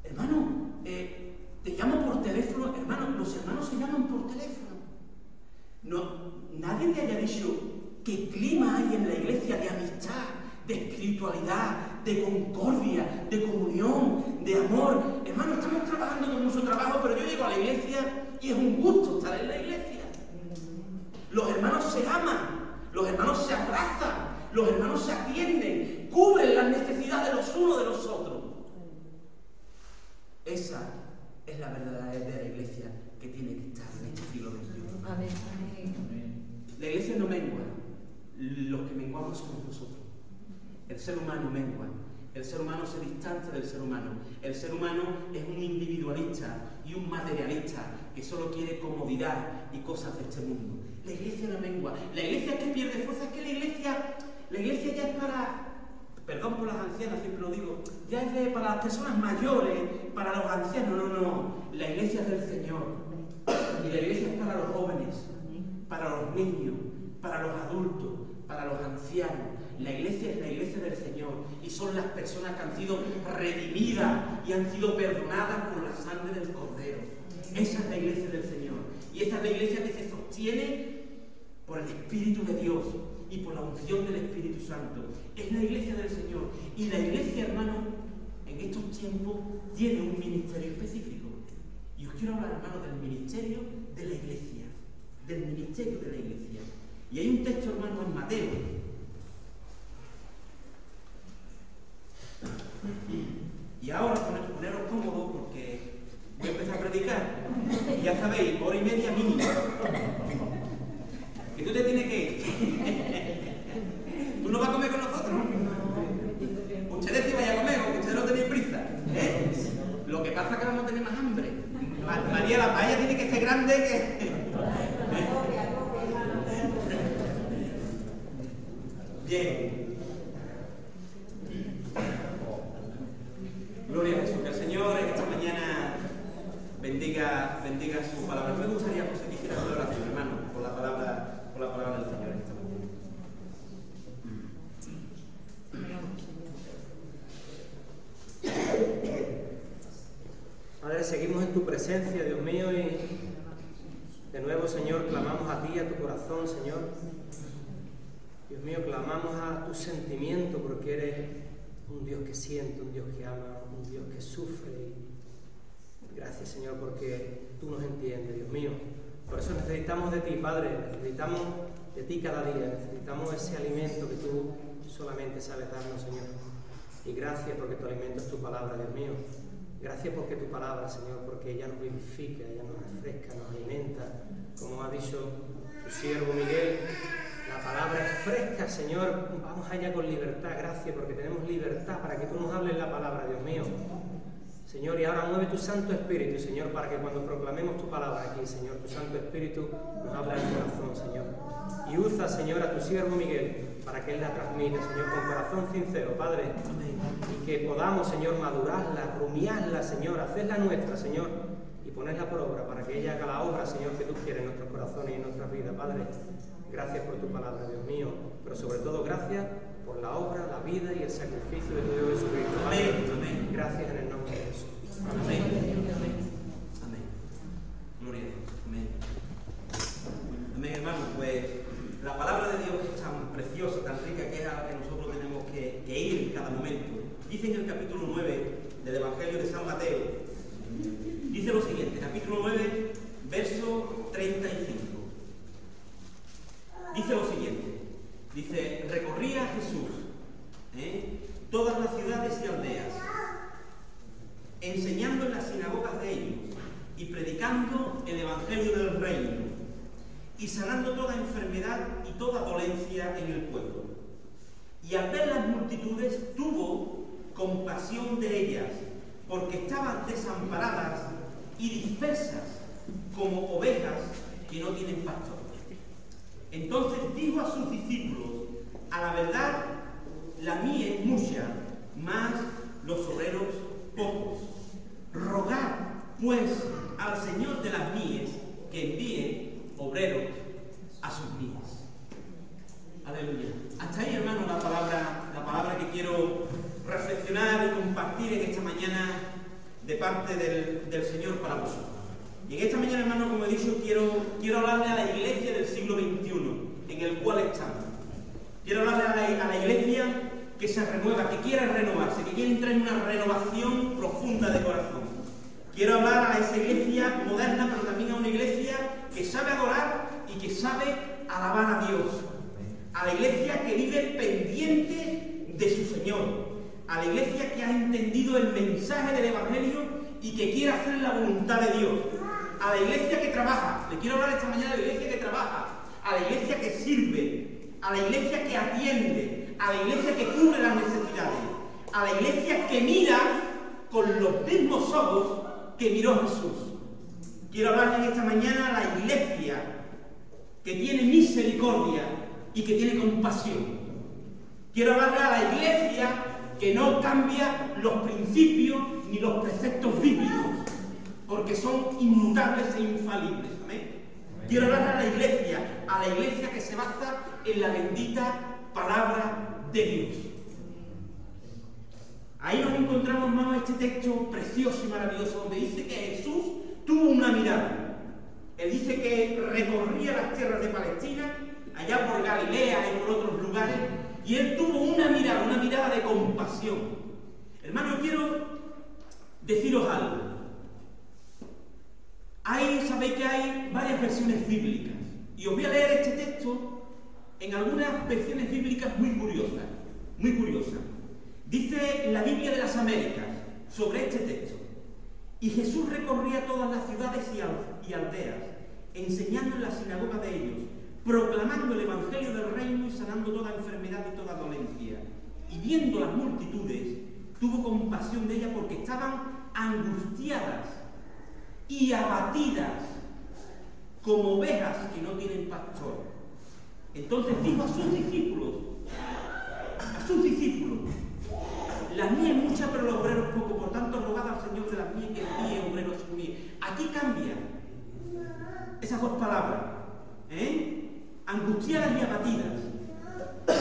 Hermano, te llamo por teléfono, hermano, los hermanos se llaman por teléfono. No, nadie te haya dicho qué clima hay en la iglesia de amistad, de espiritualidad, de concordia, de comunión, de amor. Hermano, estamos trabajando con mucho trabajo, pero yo llego a la iglesia y es un gusto estar en la iglesia. Los hermanos se aman, los hermanos se abrazan, los hermanos se atienden, cubren las necesidades de los unos de los otros. Esa es la verdadera iglesia que tiene que estar en este siglo XXI. Amén. La iglesia no mengua, los que menguamos somos nosotros. El ser humano mengua, el ser humano se distancia del ser humano. El ser humano es un individualista y un materialista que solo quiere comodidad y cosas de este mundo. La iglesia no mengua. La iglesia que pierde fuerza es que la iglesia ya es para, perdón por las ancianas, siempre lo digo, ya es para las personas mayores, para los ancianos. No. La iglesia es del Señor. Y la iglesia es para los jóvenes, para los niños, para los adultos, para los ancianos. La iglesia es la iglesia del Señor y son las personas que han sido redimidas y han sido perdonadas por la sangre del Cordero. Esa es la iglesia del Señor. Y esa es la iglesia que se sostiene por el Espíritu de Dios y por la unción del Espíritu Santo. Es la iglesia del Señor. Y la iglesia, hermano, en estos tiempos tiene un ministerio específico. Y os quiero hablar, hermano, del ministerio de la iglesia. Del ministerio de la iglesia. Y hay un texto, hermano, en Mateo. Y ahora poneros cómodos porque voy a empezar a predicar. Y ya sabéis, 1 hora y media mínimo. Que tú te tienes que ir. ¿Tú no vas a comer con nosotros? Ustedes sí vayan a comer, porque ustedes no tenéis prisa. Lo que pasa es que vamos a tener más hambre. María, la paella tiene que ser grande que... Bien. Gloria a Jesús. Que el Señor esta mañana bendiga su palabra. Me gustaría que se hiciera una oración, hermano, por la palabra del Señor esta mañana. Padre, seguimos en tu presencia, Dios mío, y de nuevo, Señor, clamamos a ti, a tu corazón, Señor. Dios mío, clamamos a tu sentimiento porque eres un Dios que siente, un Dios que ama, un Dios que sufre. Gracias, Señor, porque tú nos entiendes, Dios mío. Por eso necesitamos de ti, Padre, necesitamos de ti cada día, necesitamos ese alimento que tú solamente sabes darnos, Señor. Y gracias porque tu alimento es tu palabra, Dios mío. Gracias porque tu palabra, Señor, porque ella nos vivifica, ella nos refresca, nos alimenta. Como ha dicho tu siervo Miguel, la palabra es fresca, Señor. Vamos allá con libertad. Gracias porque tenemos libertad para que tú nos hables la palabra, Dios mío. Señor, y ahora mueve tu Santo Espíritu, Señor, para que cuando proclamemos tu palabra aquí, Señor, tu Santo Espíritu nos hable al corazón, Señor. Y usa, Señor, a tu siervo Miguel para que él la transmita, Señor, con corazón sincero, Padre. Y que podamos, Señor, madurarla, rumiarla, Señor, hacerla nuestra, Señor, y ponerla por obra para que ella haga la obra, Señor, que tú quieres en nuestros corazones y en nuestras vidas, Padre. Gracias por tu palabra, Dios mío, pero sobre todo gracias por la obra, la vida y el sacrificio de tu Dios Jesucristo. Amén. Gracias en el nombre de Jesús. Amén. Amén. Gloria a Dios. Amén. Amén, hermano. Pues la palabra de Dios es tan preciosa, tan rica, que es a la que nosotros tenemos que ir en cada momento. Dice en el capítulo 9 del Evangelio de San Mateo, dice lo siguiente, capítulo 9, verso 35. Dice lo siguiente, dice, recorría Jesús todas las ciudades y aldeas, enseñando en las sinagogas de ellos y predicando el Evangelio del Reino y sanando toda enfermedad y toda dolencia en el pueblo. Y al ver las multitudes tuvo compasión de ellas, porque estaban desamparadas y dispersas como ovejas que no tienen pastor. Entonces dijo a sus discípulos, a la verdad, la mies es mucha, mas los obreros pocos. Rogad, pues, al Señor de las mies que envíe obreros a sus mies. Aleluya. Hasta ahí, hermano, la palabra que quiero reflexionar y compartir en esta mañana de parte del Señor para vosotros. Y en esta mañana, hermano, como he dicho, quiero hablarle a la iglesia del siglo XXI, en el cual estamos. Quiero hablarle a la iglesia que se renueva, que quiere renovarse, que quiere entrar en una renovación profunda de corazón. Quiero hablar a esa iglesia moderna, pero también a una iglesia que sabe adorar y que sabe alabar a Dios. A la iglesia que vive pendiente de su Señor. A la iglesia que ha entendido el mensaje del Evangelio y que quiere hacer la voluntad de Dios. A la iglesia que trabaja. Le quiero hablar esta mañana de la iglesia que trabaja. A la iglesia que sirve. A la iglesia que atiende. A la iglesia que cubre las necesidades. A la iglesia que mira con los mismos ojos que miró Jesús. Quiero hablarle en esta mañana a la iglesia que tiene misericordia y que tiene compasión. Quiero hablarle a la iglesia que no cambia los principios ni los preceptos bíblicos, porque son inmutables e infalibles. Amén. Quiero hablarle a la iglesia que se basa en la bendita palabra de Dios. Ahí nos encontramos, hermanos, este texto precioso y maravilloso, donde dice que Jesús tuvo una mirada. Él dice que recorría las tierras de Palestina, allá por Galilea y por otros lugares, y él tuvo una mirada de compasión. Hermano, quiero deciros algo. Sabéis que hay varias versiones bíblicas, y os voy a leer este texto en algunas versiones bíblicas muy curiosas, muy curiosas. Dice la Biblia de las Américas sobre este texto: y Jesús recorría todas las ciudades y aldeas, enseñando en la sinagoga de ellos, proclamando el Evangelio del Reino y sanando toda enfermedad y toda dolencia. Y viendo las multitudes, tuvo compasión de ellas porque estaban angustiadas y abatidas como ovejas que no tienen pastor. Entonces dijo a sus discípulos, la mies es mucha, pero los obreros poco, por tanto rogad al Señor de las mies que envíe obreros a su mies. Aquí cambian esas dos palabras, angustiadas y abatidas.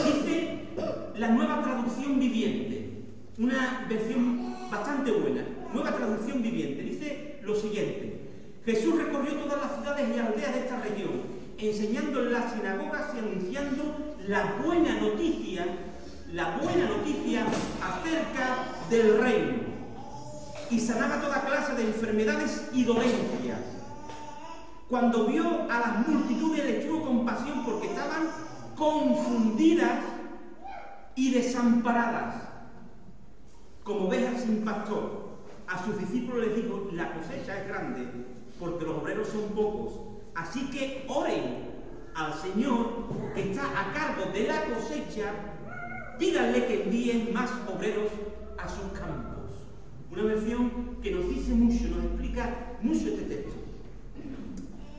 Dice la Nueva Traducción Viviente, una versión bastante buena, Nueva Traducción Viviente, dice lo siguiente: Jesús recorrió todas las ciudades y aldeas de esta región, enseñando en las sinagogas y anunciando la buena noticia acerca del reino. y sanaba toda clase de enfermedades y dolencias. Cuando vio a las multitudes les tuvo compasión porque estaban confundidas y desamparadas, como ovejas sin pastor. A sus discípulos les dijo: la cosecha es grande, porque los obreros son pocos. Así que oren al Señor que está a cargo de la cosecha, pídanle que envíen más obreros a sus campos. Una versión que nos dice mucho, nos explica mucho este texto.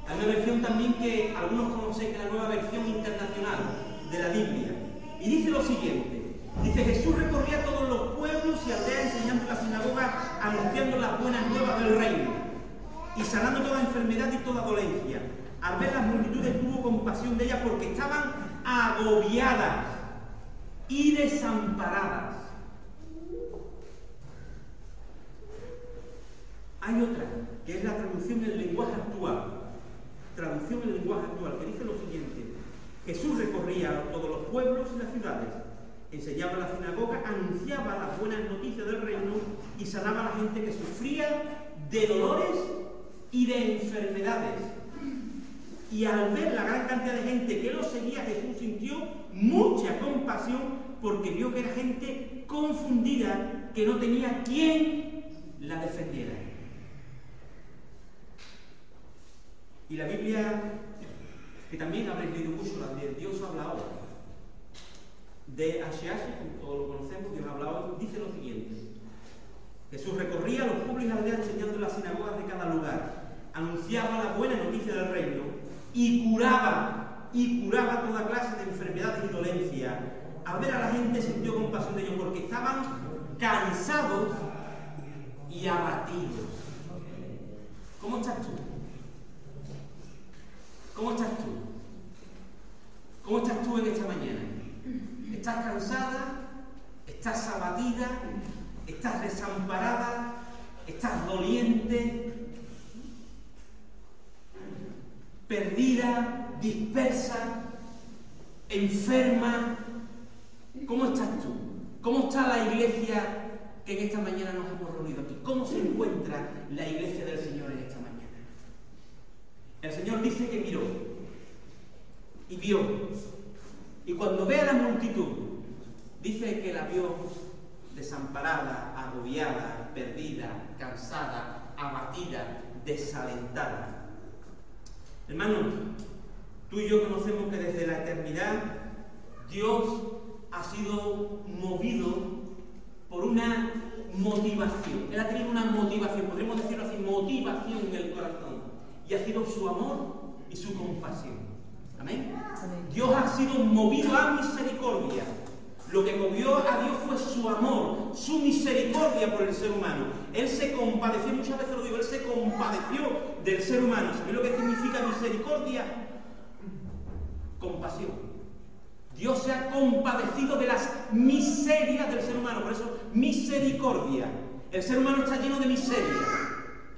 Hay una versión también que algunos conocen, que es la Nueva Versión Internacional de la Biblia. Y dice lo siguiente: dice, Jesús recorría todos los pueblos y aldeas enseñando en la sinagoga, anunciando las buenas nuevas del reino y sanando toda enfermedad y toda dolencia. Al ver las multitudes tuvo compasión de ellas porque estaban agobiadas y desamparadas. Hay otra, que es la traducción en el lenguaje actual. Traducción en el lenguaje actual, que dice lo siguiente: Jesús recorría todos los pueblos y las ciudades, enseñaba en la sinagoga, anunciaba las buenas noticias del reino y sanaba a la gente que sufría de dolores y de enfermedades. Y al ver la gran cantidad de gente que lo seguía, Jesús sintió mucha compasión porque vio que era gente confundida, que no tenía quien la defendiera. Y la Biblia, que también habréis leído mucho, la de Dios habla hoy, de Ashiashi, como todos lo conocemos, Dios habla hoy, dice lo siguiente: Jesús recorría los pueblos y las aldeas enseñando en las sinagogas de cada lugar, anunciaba la buena noticia del reino y curaba toda clase de enfermedades y dolencias. Al ver a la gente sintió compasión de ellos porque estaban cansados y abatidos. ¿Cómo estás tú? ¿Cómo estás tú? ¿Cómo estás tú en esta mañana? ¿Estás cansada? ¿Estás abatida? ¿Estás desamparada? ¿Estás doliente? ¿Perdida? ¿Dispersa? ¿Enferma? ¿Cómo estás tú? ¿Cómo está la iglesia que en esta mañana nos hemos reunido aquí? ¿Cómo se encuentra la iglesia del Señor en esta mañana? El Señor dice que miró y vio, y cuando ve a la multitud, dice que la vio desamparada, agobiada, perdida, cansada, abatida, desalentada. Hermanos, tú y yo conocemos que desde la eternidad Dios ha sido movido por una motivación. Él ha tenido una motivación, podríamos decirlo así, motivación en el corazón. Y ha sido su amor y su compasión. ¿Amén? Dios ha sido movido a misericordia. Lo que movió a Dios fue su amor, su misericordia por el ser humano. Él se compadeció, muchas veces lo digo, Él se compadeció del ser humano. ¿Sabéis lo que significa misericordia? Compasión. Dios se ha compadecido de las miserias del ser humano. Por eso, misericordia. El ser humano está lleno de miseria.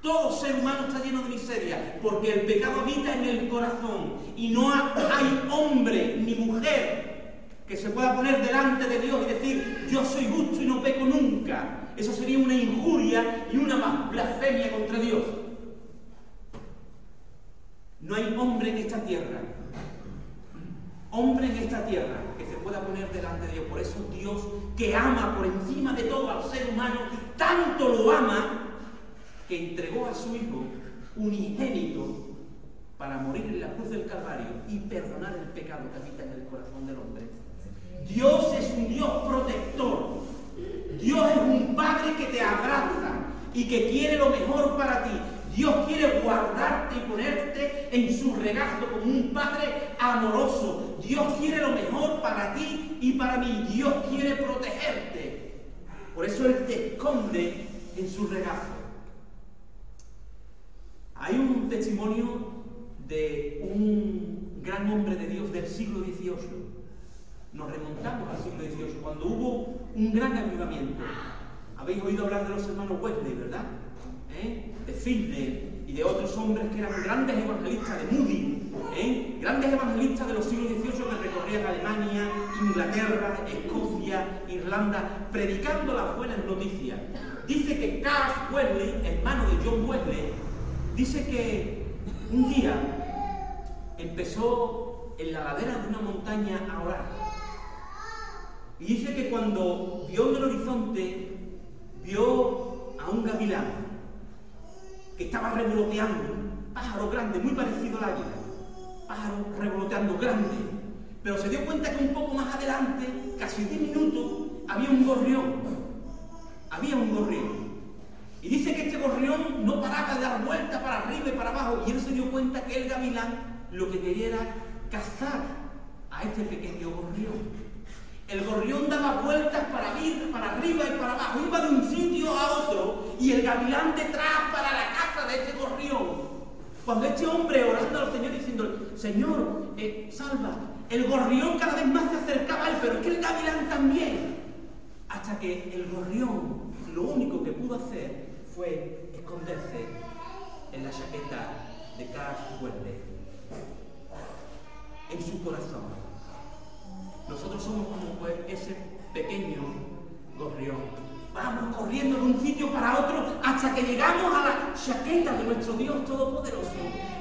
Todo ser humano está lleno de miseria, porque el pecado habita en el corazón y no hay hombre ni mujer que se pueda poner delante de Dios y decir: yo soy justo y no peco nunca. Eso sería una injuria y una blasfemia contra Dios. No hay hombre en esta tierra, que se pueda poner delante de Dios. Por eso Dios, que ama por encima de todo al ser humano, tanto lo ama que entregó a su Hijo unigénito para morir en la cruz del Calvario y perdonar el pecado que habita en el corazón del hombre. Dios es un Dios protector. Dios es un Padre que te abraza y que quiere lo mejor para ti. Dios quiere guardarte y ponerte en su regazo como un Padre amoroso. Dios quiere lo mejor para ti y para mí. Dios quiere protegerte. Por eso Él te esconde en su regazo. Hay un testimonio de un gran hombre de Dios del siglo XVIII. Nos remontamos al siglo XVIII, cuando hubo un gran avivamiento. Habéis oído hablar de los hermanos Wesley, ¿verdad? De Finney y de otros hombres que eran grandes evangelistas, de Moody, grandes evangelistas de los siglos XVIII que recorrían Alemania, Inglaterra, Escocia, Irlanda, predicando las buenas noticias. Dice que Karl Wesley, hermano de John Wesley, dice que un día empezó en la ladera de una montaña a orar. Y dice que cuando vio en el horizonte, vio a un gavilán que estaba revoloteando, un pájaro grande, muy parecido al águila, pájaro revoloteando grande, pero se dio cuenta que un poco más adelante, casi 10 minutos, había un gorrión. Y dice que este gorrión no paraba de dar vueltas para arriba y para abajo, y él se dio cuenta que el gavilán lo que quería era cazar a este pequeño gorrión. El gorrión daba vueltas para arriba y para abajo, iba de un sitio a otro, y el gavilán detrás para la caza de este gorrión. Cuando este hombre orando al Señor diciendo, Señor, salva, el gorrión cada vez más se acercaba a él, pero es que el gavilán también. Hasta que el gorrión lo único que pudo hacer fue esconderse en la chaqueta de Carl Wesley, en su corazón. Nosotros somos como pues ese pequeño gorrión. Vamos corriendo de un sitio para otro hasta que llegamos a la chaqueta de nuestro Dios Todopoderoso.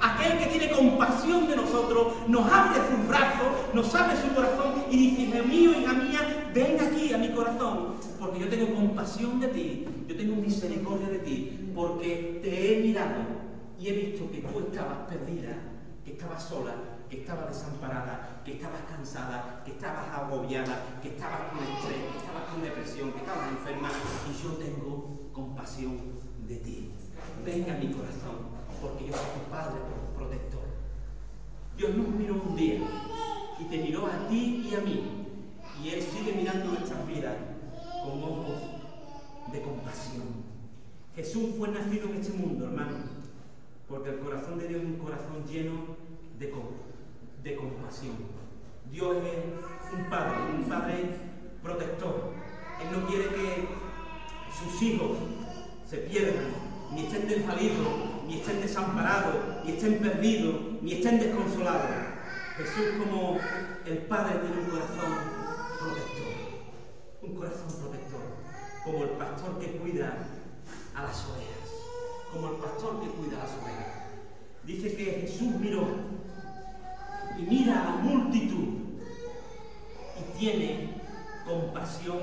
Aquel que tiene compasión de nosotros, nos abre sus brazos, nos abre su corazón y dice, hijo mío, hija mía, ven aquí a mi corazón, porque yo tengo compasión de ti, yo tengo misericordia de ti, porque te he mirado y he visto que tú estabas perdida, que estabas sola, que estabas desamparada, que estabas cansada, que estabas agobiada, que estabas con estrés, que estabas con depresión, que estabas enferma, y yo tengo compasión de ti. Ven a mi corazón, porque yo soy tu Padre protector. Dios nos miró un día y te miró a ti y a mí, y Él sigue mirando nuestras vidas con ojos de compasión. Jesús fue nacido en este mundo, hermano, porque el corazón de Dios es un corazón lleno de compasión. Dios es un Padre protector. Él no quiere que sus hijos se pierdan, ni estén desvalidos, ni estén desamparados, ni estén perdidos, ni estén desconsolados. Jesús, como el Padre, tiene un corazón protector, como el pastor que cuida a las ovejas, Dice que Jesús miró y mira a la multitud y tiene compasión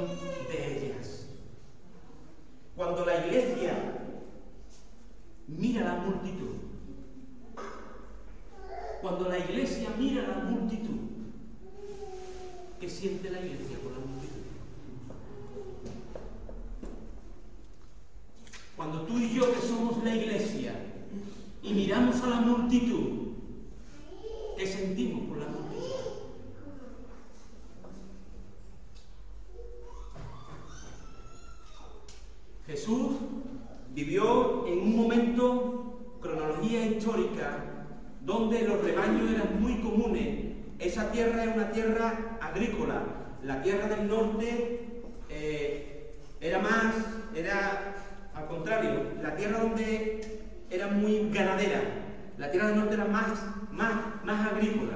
de ellas. Cuando la iglesia mira a la multitud, ¿qué siente la iglesia por la multitud? Cuando tú y yo, que somos la iglesia, y miramos a la multitud, ¿qué sentimos por la multitud? Jesús vivió en un momento, cronología histórica, donde los rebaños eran muy comunes. Esa tierra era una tierra agrícola. La tierra del norte era al contrario, la tierra donde era muy ganadera. La tierra del norte era más agrícola.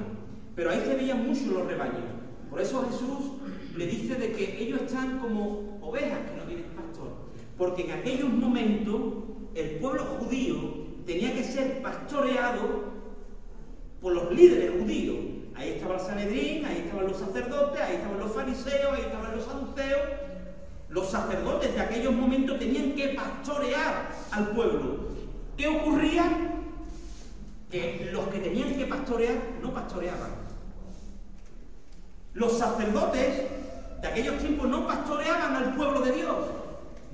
Pero ahí se veían mucho los rebaños. Por eso Jesús le dice de que ellos están como ovejas que no tienen pastor. Porque en aquellos momentos el pueblo judío tenía que ser pastoreado por los líderes judíos. Ahí estaba el Sanedrín, ahí estaban los sacerdotes, ahí estaban los fariseos, ahí estaban los saduceos. Los sacerdotes de aquellos momentos tenían que pastorear al pueblo. ¿Qué ocurría? Que los que tenían que pastorear no pastoreaban. Los sacerdotes de aquellos tiempos no pastoreaban al pueblo de Dios.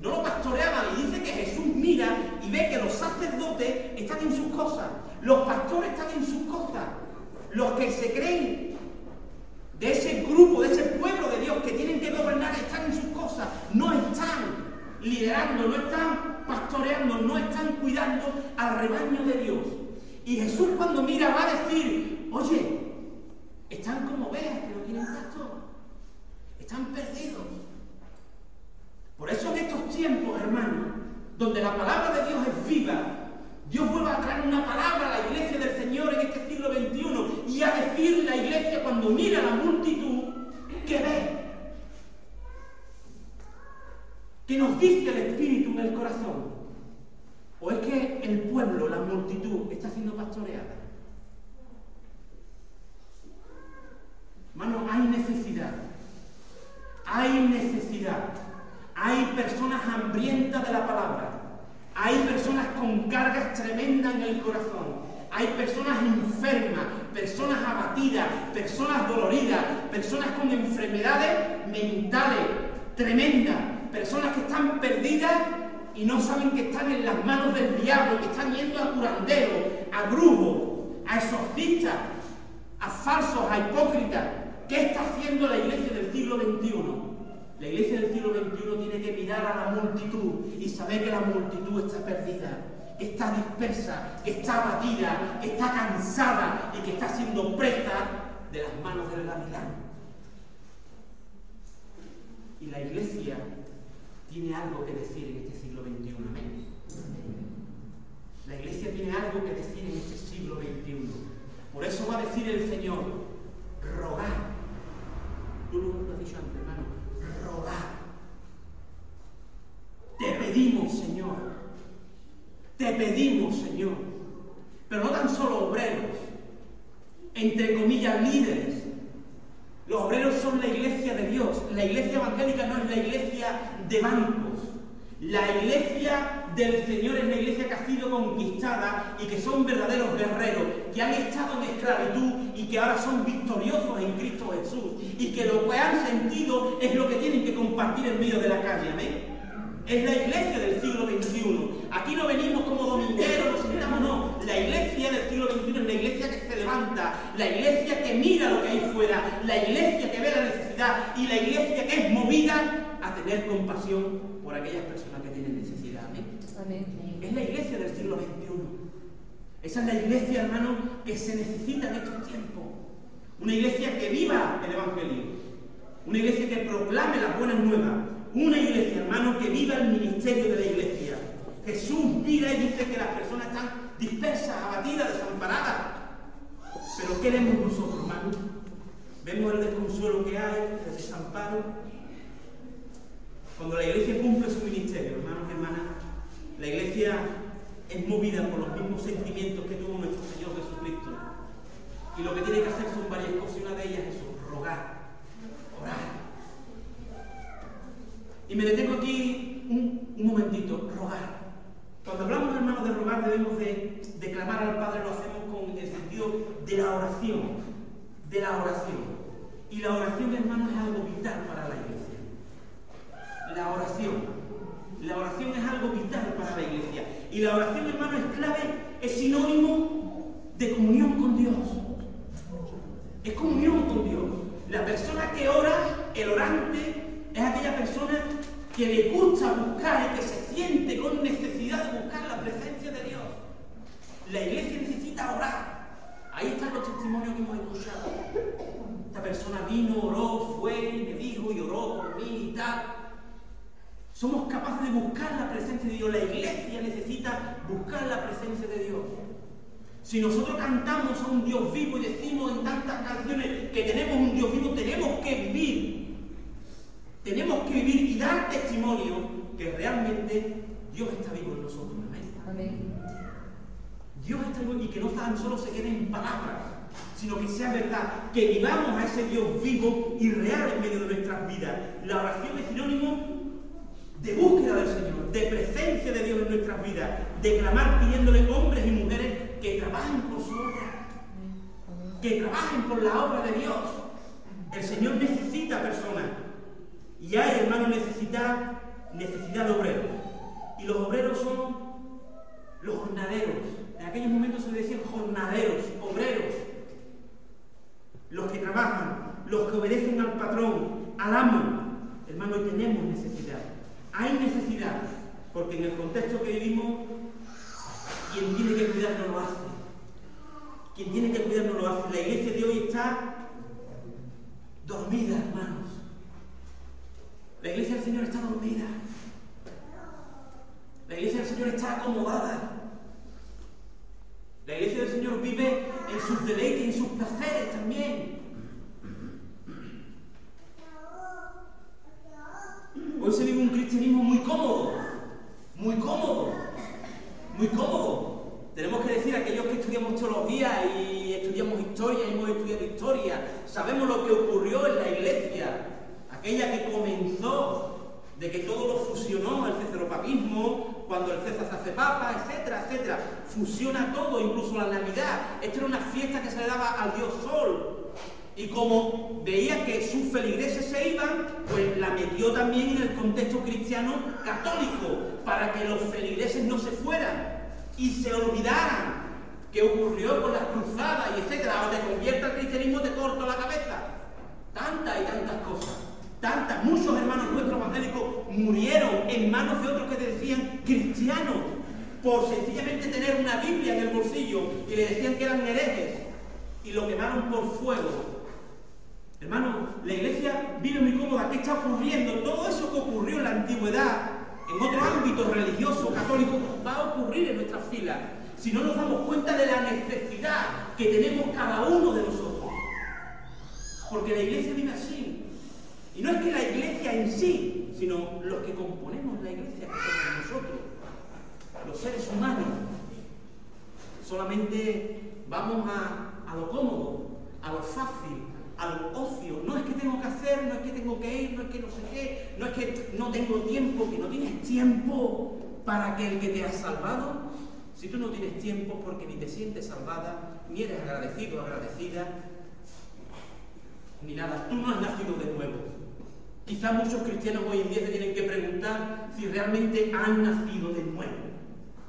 No lo pastoreaban. Y dice que Jesús mira y ve que los sacerdotes están en sus cosas. Los pastores están en sus cosas. Los que se creen de ese grupo, de ese pueblo de Dios que tienen que gobernar, están en sus cosas. No están liderando, no están pastoreando, no están cuidando al rebaño de Dios. Y Jesús, cuando mira, va a decir, oye, están como ovejas que no tienen pastor. Están perdidos. Por eso en estos tiempos, hermanos, donde la palabra de Dios es viva, Dios vuelve a traer una palabra a la iglesia del Señor en este siglo XXI y a decir la iglesia cuando mira a la multitud, ¿qué ve? ¿Qué nos dice el Espíritu en el corazón? multitud está siendo pastoreada. Hermano, hay necesidad. Hay necesidad. Hay personas hambrientas de la palabra. Hay personas con cargas tremendas en el corazón. Hay personas enfermas, personas abatidas, personas doloridas, personas con enfermedades mentales tremendas, personas que están perdidas y no saben que están en las manos del diablo, que están yendo a curanderos, a brujos, a exorcistas, a falsos, a hipócritas. ¿Qué está haciendo la iglesia del siglo XXI? La iglesia del siglo XXI tiene que mirar a la multitud y saber que la multitud está perdida, que está dispersa, que está abatida, que está cansada y que está siendo presa de las manos del gavilán. Y la iglesia tiene algo que decir en este siglo XXI. Amén. La iglesia tiene algo que decir en este siglo XXI. Por eso va a decir el Señor, rogad. Tú lo has dicho antes, hermano. Rogad. Te pedimos, Señor. Te pedimos, Señor. Pero no tan solo obreros, entre comillas líderes. Los obreros son la iglesia de Dios. La iglesia evangélica no es la iglesia de bancos. La iglesia del Señor es la iglesia que ha sido conquistada y que son verdaderos guerreros, que han estado en esclavitud y que ahora son victoriosos en Cristo Jesús. Y que lo que han sentido es lo que tienen que compartir en medio de la calle. Amén. Es la iglesia del siglo XXI. Aquí no venimos como domingueros, nos sentamos, no. La iglesia del siglo XXI es la iglesia que se levanta, la iglesia que mira lo que hay fuera, la iglesia que ve la necesidad y la iglesia que es movida a tener compasión por aquellas personas que tienen necesidad. Amén. Amén. Es la iglesia del siglo XXI. Esa es la iglesia, hermano, que se necesita en estos tiempos. Una iglesia que viva el Evangelio. Una iglesia que proclame las buenas nuevas. Una iglesia, hermano, que viva el ministerio de la iglesia. Jesús mira y dice que las personas están dispersas, abatidas, desamparadas. Pero ¿qué vemos nosotros, hermano? Vemos el desconsuelo que hay, el desamparo. Cuando la iglesia cumple su ministerio, hermanos y hermanas, la iglesia es movida por los mismos sentimientos que tuvo nuestro Señor Jesucristo. Y lo que tiene que hacer son varias cosas, y una de ellas es eso, rogar, orar. Y me detengo aquí un momentito, rogar. Cuando hablamos, hermanos, de rogar, debemos de clamar al Padre, lo hacemos con el sentido de la oración. De la oración. Y la oración, hermanos, es algo vital para la iglesia. La oración. La oración es algo vital para la iglesia. Y la oración, hermano, es clave, es sinónimo de comunión con Dios. Es comunión con Dios. La persona que ora, el orante, es aquella persona que le gusta buscar y que se siente con necesidad de buscar la presencia de Dios. La iglesia necesita orar. Ahí están los testimonios que hemos escuchado. Esta persona vino, oró, fue, me dijo y oró por mí y tal. Somos capaces de buscar la presencia de Dios. La iglesia necesita buscar la presencia de Dios. Si nosotros cantamos a un Dios vivo y decimos en tantas canciones que tenemos un Dios vivo, tenemos que vivir. Tenemos que vivir y dar testimonio que realmente Dios está vivo en nosotros. Amén. Dios está vivo y que no tan solo se quede en palabras, sino que sea verdad, que vivamos a ese Dios vivo y real en medio de nuestras vidas. La oración es sinónimo de búsqueda del Señor, de presencia de Dios en nuestras vidas, de clamar pidiéndole hombres y mujeres que trabajen por su obra, que trabajen por la obra de Dios. El Señor necesita personas. Y hay, hermano, necesidad de obreros. Y los obreros son los jornaleros. En aquellos momentos se decían jornaleros, obreros. Los que trabajan, los que obedecen al patrón, al amo. Hermano, hoy tenemos necesidad. Hay necesidad, porque en el contexto que vivimos, quien tiene que cuidarnos lo hace. Quien tiene que cuidarnos lo hace. La iglesia de hoy está dormida, hermanos. La iglesia del Señor está dormida. La iglesia del Señor está acomodada. La iglesia del Señor vive en sus deleites y en sus placeres también. Hoy se vive un cristianismo muy cómodo. Muy cómodo. Muy cómodo. Tenemos que Biblia y estudiamos historia, y hemos estudiado historia. Sabemos lo que ocurrió en la iglesia, aquella que comenzó, de que todo lo fusionó, el cesaropapismo, cuando el César se hace papa, etcétera, etcétera. Fusiona todo, incluso la Navidad. Esta era una fiesta que se le daba al dios Sol. Y como veía que sus feligreses se iban, pues la metió también en el contexto cristiano católico, para que los feligreses no se fueran y se olvidaran qué ocurrió con las cruzadas y etcétera. O te convierta al cristianismo, te corto la cabeza. Tantas y tantas cosas. Tantas, muchos hermanos nuestros evangélicos murieron en manos de otros que te decían cristianos, por sencillamente tener una Biblia en el bolsillo, y le decían que eran herejes, y lo quemaron por fuego. Hermano, la iglesia vive muy cómoda. ¿Qué está ocurriendo? Todo eso que ocurrió en la antigüedad, en otro ámbito religioso, católico, va a ocurrir en nuestras filas, si no nos damos cuenta de la necesidad que tenemos cada uno de nosotros. Porque la iglesia vive así. Y no es que la iglesia en sí, sino los que componemos la iglesia, que somos nosotros, los seres humanos. Solamente vamos a lo cómodo, a lo fácil, al ocio. No es que tengo que hacer, no es que tengo que ir, no es que no sé qué, no es que no tengo tiempo, que no tienes tiempo para aquel que te ha salvado. Si tú no tienes tiempo porque ni te sientes salvada, ni eres agradecido o agradecida, ni nada, tú no has nacido de nuevo. Quizá muchos cristianos hoy en día se tienen que preguntar si realmente han nacido de nuevo.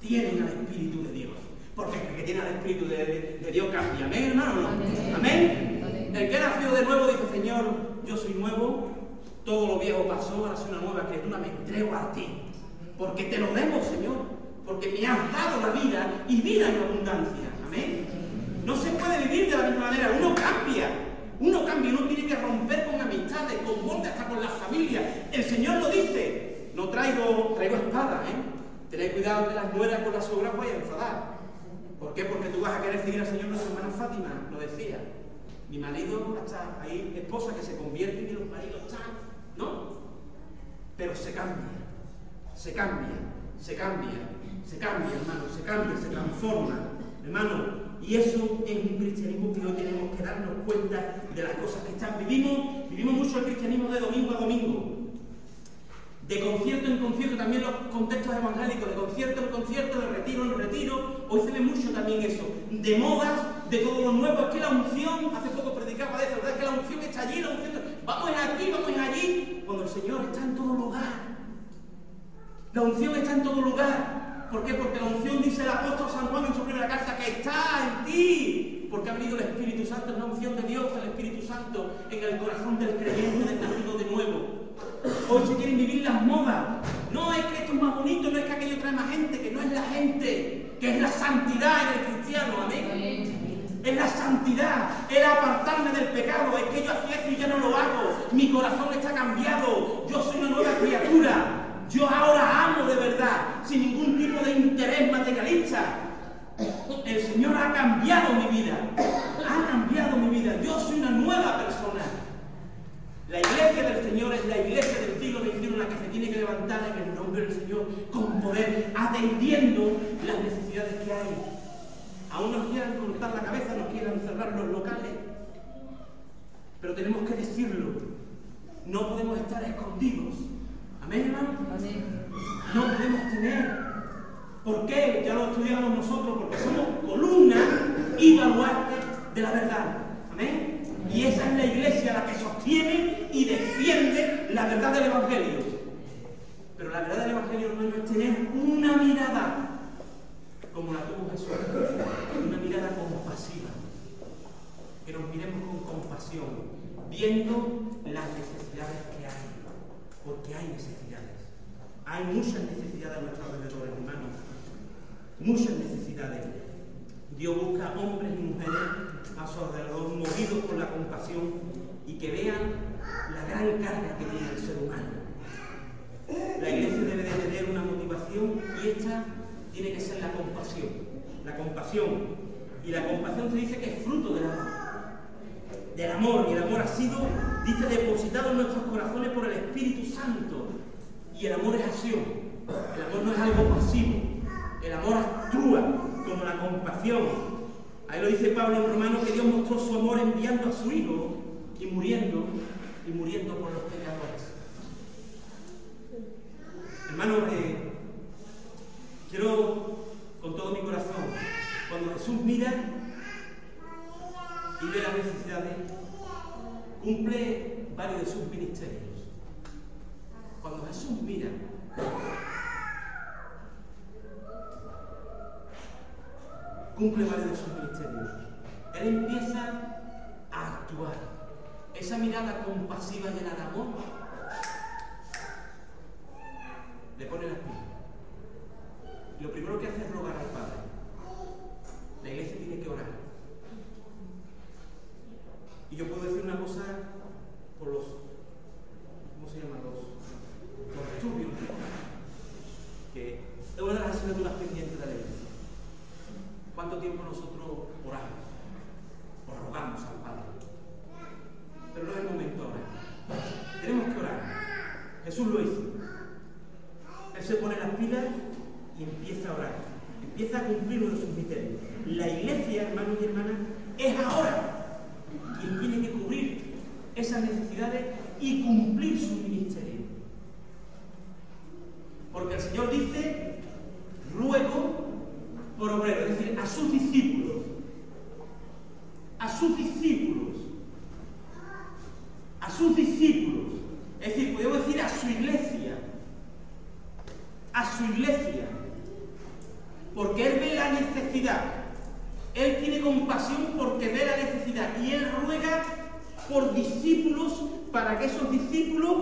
Tienen al Espíritu de Dios. Porque el que tiene al Espíritu de Dios cambia. ¿Amén, hermano? ¿No? ¿Amén? El que ha nacido de nuevo dice: Señor, yo soy nuevo, todo lo viejo pasó, ahora soy una nueva criatura, me entrego a ti. Porque te lo debo, Señor. Porque me has dado la vida y vida en abundancia. Amén. No se puede vivir de la misma manera. Uno cambia, uno tiene que romper con amistades, con moldes, hasta con las familias. El Señor lo dice. No traigo espada, Tened cuidado que las nueras con las suegras vayan a enfadar. ¿Por qué? Porque tú vas a querer seguir al Señor. Nuestra hermana Fátima lo decía. Mi marido, hasta hay esposas que se convierten y los maridos están, ¿no? Pero se cambia, hermano, se cambia, se transforma, hermano. Y eso es un cristianismo que hoy tenemos que darnos cuenta de las cosas que están. Vivimos mucho el cristianismo de domingo a domingo, de concierto en concierto, también los contextos evangélicos, de concierto en concierto, de retiro en retiro. Hoy se ve mucho también eso, de modas, de todo lo nuevo. Es que la unción, hace poco predicaba de eso, ¿verdad? Es que la unción está allí, la unción, vamos aquí, vamos allí, cuando el Señor está en todo lugar. La unción está en todo lugar. ¿Por qué? Porque la unción, dice el apóstol San Juan en su primera carta, que está en ti. Porque ha venido el Espíritu Santo, es la unción de Dios, el Espíritu Santo, en el corazón del creyente, del nacido de nuevo. Hoy se quieren vivir las modas. No es que esto es más bonito, no es que aquello trae más gente, que no es la gente, que es la santidad en el cristiano. Amén. Es la santidad, el apartarme del pecado. Es que yo hacía eso y ya no lo hago. Mi corazón está cambiado. Yo soy una nueva criatura. Yo ahora amo de verdad, sin ningún tipo de interés materialista. El Señor ha cambiado mi vida. Ha cambiado mi vida. Yo soy una nueva persona. La iglesia del Señor es la iglesia del siglo XXI, en la que se tiene que levantar en el nombre del Señor con poder, atendiendo las necesidades que hay. Aún nos quieran cortar la cabeza, nos quieran cerrar los locales, pero tenemos que decirlo. No podemos estar escondidos. Amén, hermano. No podemos tener. ¿Por qué? Ya lo estudiamos nosotros, porque somos columna y baluarte de la verdad. Amén. Y esa es la iglesia la que sostiene y defiende la verdad del Evangelio. Pero la verdad del Evangelio, hermano, es tener una mirada como la tuvo Jesús, una mirada compasiva, que nos miremos con compasión, viendo las necesidades que hay, porque hay necesidades. Hay muchas necesidades a nuestro alrededor, hermanos, muchas necesidades. Dios busca hombres y mujeres a su alrededor movidos por la compasión y que vean la gran carga que tiene el ser humano. La iglesia debe de tener una motivación y esta tiene que ser la compasión. La compasión. Y la compasión se dice que es fruto del amor. Del amor. Y el amor ha sido, dice, depositado en nuestros corazones por el Espíritu Santo. Y el amor es acción. El amor no es algo pasivo. El amor actúa como la compasión. Ahí lo Pero dice Pablo en Romanos que Dios mostró su amor enviando a su Hijo y muriendo por los pecadores. Hermanos, quiero con todo mi corazón, cuando Jesús mira y ve las necesidades, cumple varios de sus ministerios. Cuando Jesús mira, cumple varios de sus ministerios. Él empieza a actuar. Esa mirada compasiva llena de amor le pone las pilas. Lo primero que hace es rogar al Padre. La iglesia tiene que orar. Y yo puedo decir una cosa por los, ¿cómo se llaman? Los estudios, que es una de las asignaturas pendientes de la iglesia. ¿Cuánto tiempo nosotros oramos? O rogamos al Padre. Pero no es el momento ahora. Tenemos que orar. Jesús lo hizo. Él se pone las pilas y empieza a orar. Empieza a cumplir uno de sus misterios. La iglesia, hermanos y hermanas, es ahora quien tiene que cubrir esas necesidades y cumplir su ministerio. Porque el Señor dice, ruego por obreros, es decir, a sus discípulos. A sus discípulos. A sus discípulos. Es decir, podemos decir a su iglesia. A su iglesia. Porque Él ve la necesidad. Él tiene compasión porque ve la necesidad. Y Él ruega por discípulos para que esos discípulos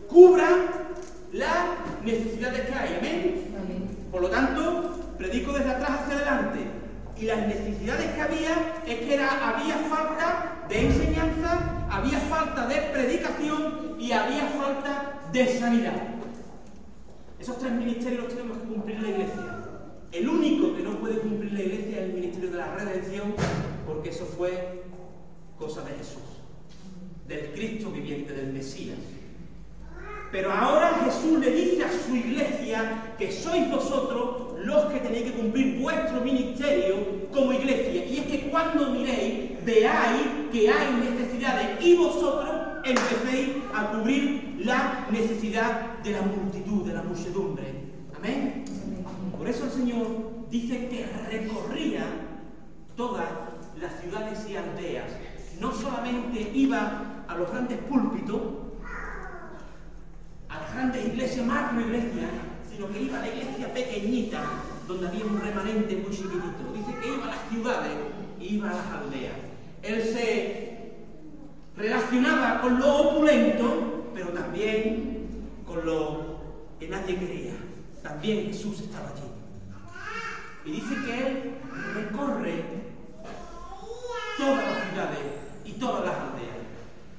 cubran las necesidades que hay. ¿Amén? Por lo tanto, predico desde atrás hacia adelante. Y las necesidades que había es que había falta de enseñanza, había falta de predicación y había falta de sanidad. Esos tres ministerios los tenemos que cumplir la iglesia. El único que no puede cumplir la iglesia es el ministerio de la redención, porque eso fue cosa de Jesús, del Cristo viviente, del Mesías. Pero ahora Jesús le dice a su iglesia que sois vosotros los que tenéis que cumplir vuestro ministerio como iglesia. Y es que cuando miréis, veáis que hay necesidades y vosotros empecéis a cubrir la necesidad de la multitud, de la muchedumbre. Amén. Por eso el Señor dice que recorría todas las ciudades y aldeas. No solamente iba a los grandes púlpitos, a las grandes iglesias, macroiglesias, sino que iba a la iglesia pequeñita, donde había un remanente muy chiquitito. Dice que iba a las ciudades y iba a las aldeas. Él se relacionaba con lo opulento, pero también con lo que nadie quería. También Jesús estaba allí. Y dice que Él recorre todas las ciudades y todas las aldeas.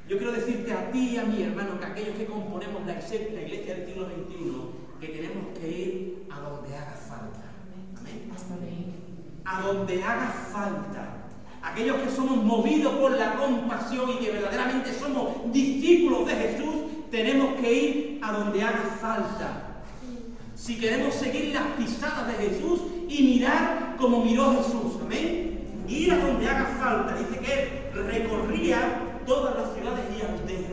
Yo quiero decirte a ti y a mi hermano, que aquellos que componemos la iglesia del siglo XXI, que tenemos que ir a donde haga falta. Amén. A donde haga falta. Aquellos que somos movidos por la compasión y que verdaderamente somos discípulos de Jesús, tenemos que ir a donde haga falta. Si queremos seguir las pisadas de Jesús y mirar como miró Jesús. Amén. Ir a donde haga falta. Dice que Él recorría todas las ciudades y aldeas.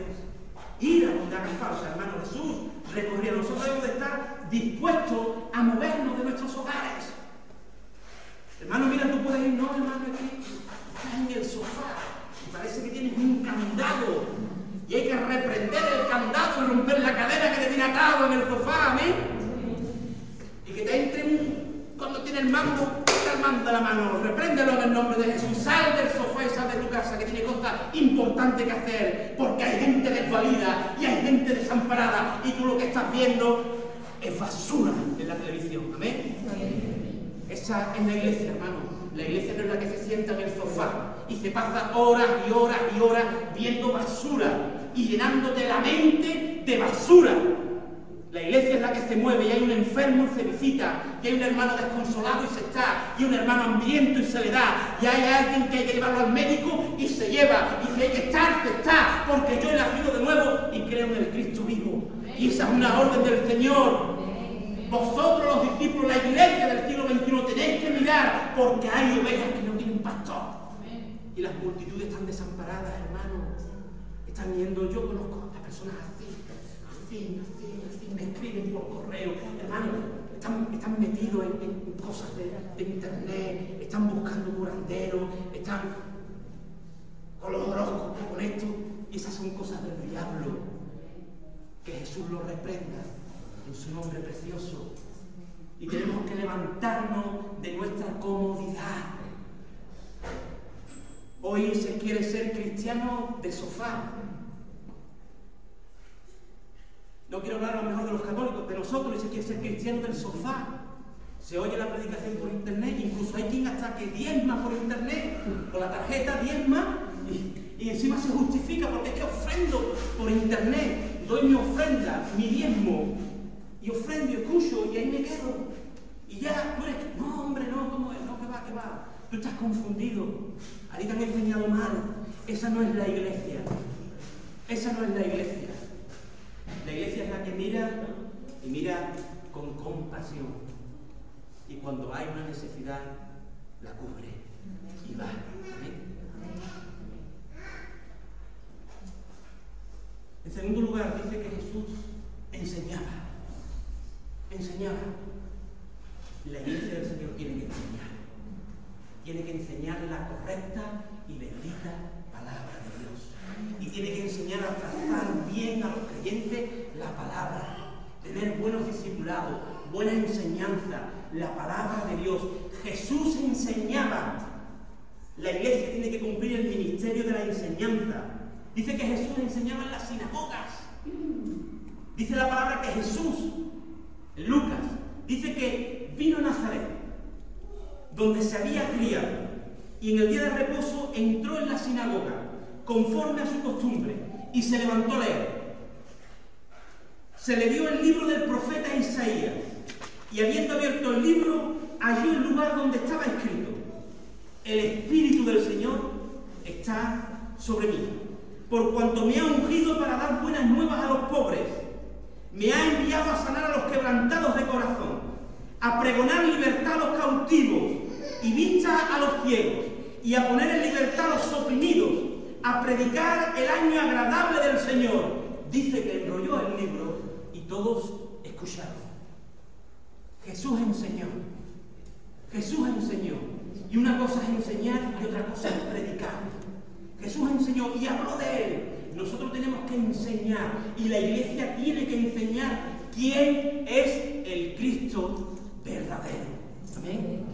Ir a donde haga falta, hermano. Jesús recorría. Nosotros debemos de estar dispuestos a movernos de nuestros hogares. Hermano, mira, tú puedes ir, no, hermano, aquí estás en el sofá y parece que tienes un candado y hay que reprender el candado y romper la cadena que te tiene atado en el sofá. Amén. Y que te entre cuando tiene el mando, quita el mando de la mano, repréndelo en el nombre de Jesús. Sal del sofá y sal de tu casa, que tiene cosas importantes que hacer, porque hay gente desvalida y hay gente desamparada, y tú lo que estás viendo es basura en la televisión. Amén. Esa es la iglesia, hermano. La iglesia no es la que se sienta en el sofá y se pasa horas y horas y horas viendo basura y llenándote la mente de basura. La iglesia es la que se mueve y hay un enfermo y se visita, y hay un hermano desconsolado y se está, y un hermano hambriento y se le da, y hay alguien que hay que llevarlo al médico y se lleva, y si hay que estar, se está, porque yo he nacido de nuevo y creo en el Cristo vivo. Y esa es una orden del Señor. Vosotros los discípulos, la iglesia del siglo XXI, tenéis que mirar, porque hay ovejas que no tienen pastor. pastor. Y las multitudes están desamparadas, hermano. Están yendo, yo conozco a personas así, me escriben por correo, hermano, están metidos en cosas de internet, están buscando curanderos, están con los horóscopos, con esto, y esas son cosas del diablo. Que Jesús los reprenda en su nombre precioso. Y tenemos que levantarnos de nuestra comodidad. Hoy se quiere ser cristiano de sofá. No quiero hablar a lo mejor de los católicos, de nosotros se quiere ser cristiano del sofá. Se oye la predicación por internet, incluso hay quien hasta que diezma por internet, con la tarjeta diezma, y encima se justifica porque es que ofrendo por internet, doy mi ofrenda, mi diezmo, y ofrendo y escucho, y ahí me quedo. Y ya, tú eres, no hombre, no, ¿cómo es? No, que va. Tú estás confundido. A ti te han enseñado mal. Esa no es la iglesia. Esa no es la iglesia. La iglesia es la que mira y mira con compasión. Y cuando hay una necesidad, la cubre y va. ¿Amén? En segundo lugar, dice que Jesús enseñaba. La iglesia del Señor tiene que enseñar. Tiene que enseñar la correcta y bendita palabra de Dios. Y tiene que enseñar a tratar bien a los creyentes la palabra. Tener buenos discipulados, buena enseñanza, la palabra de Dios. Jesús enseñaba. La iglesia tiene que cumplir el ministerio de la enseñanza. Dice que Jesús enseñaba en las sinagogas. Dice la palabra que Jesús, en Lucas, dice que vino a Nazaret, donde se había criado, y en el día de reposo entró en la sinagoga, conforme a su costumbre, y se levantó a leer. Se le dio el libro del profeta Isaías, y habiendo abierto el libro, halló el lugar donde estaba escrito: el Espíritu del Señor está sobre mí, por cuanto me ha ungido para dar buenas nuevas a los pobres, me ha enviado a sanar a los quebrantados de corazón, a pregonar libertad a los cautivos y vista a los ciegos, y a poner en libertad a los oprimidos, a predicar el año agradable del Señor. Dice que enrolló el libro y todos escucharon. Jesús enseñó. Y una cosa es enseñar y otra cosa es predicar. Jesús enseñó y habló de él. Nosotros tenemos que enseñar, y la iglesia tiene que enseñar quién es el Cristo verdadero. Amén.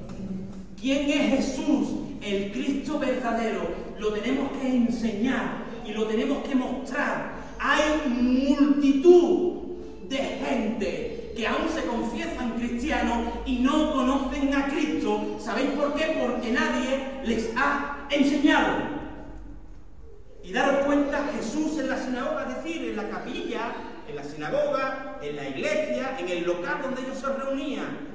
¿Quién es Jesús, el Cristo verdadero? Lo tenemos que enseñar y lo tenemos que mostrar. Hay multitud de gente que aún se confiesan cristianos y no conocen a Cristo. ¿Sabéis por qué? Porque nadie les ha enseñado. Y daros cuenta, Jesús en la sinagoga, es decir, en la capilla, en la sinagoga, en la iglesia, en el local donde ellos se reunían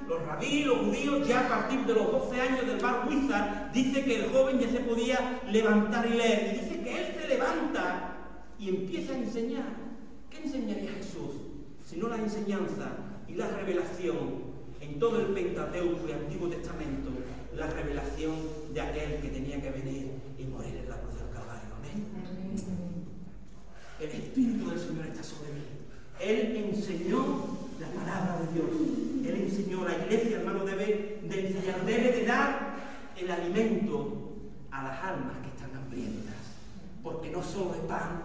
los rabíes, los judíos, ya a partir de los 12 años del Bar Mitzvah, dice que el joven ya se podía levantar y leer. Y dice que él se levanta y empieza a enseñar. ¿Qué enseñaría Jesús? Sino la enseñanza y la revelación en todo el Pentateuco y Antiguo Testamento, la revelación de aquel que tenía que venir y morir en la cruz del Calvario. Amén. El Espíritu del Señor está sobre mí. Él enseñó la palabra de Dios. Él enseñó. La iglesia, hermano, debe de enseñar, debe de dar el alimento a las almas que están hambrientas. Porque no solo de pan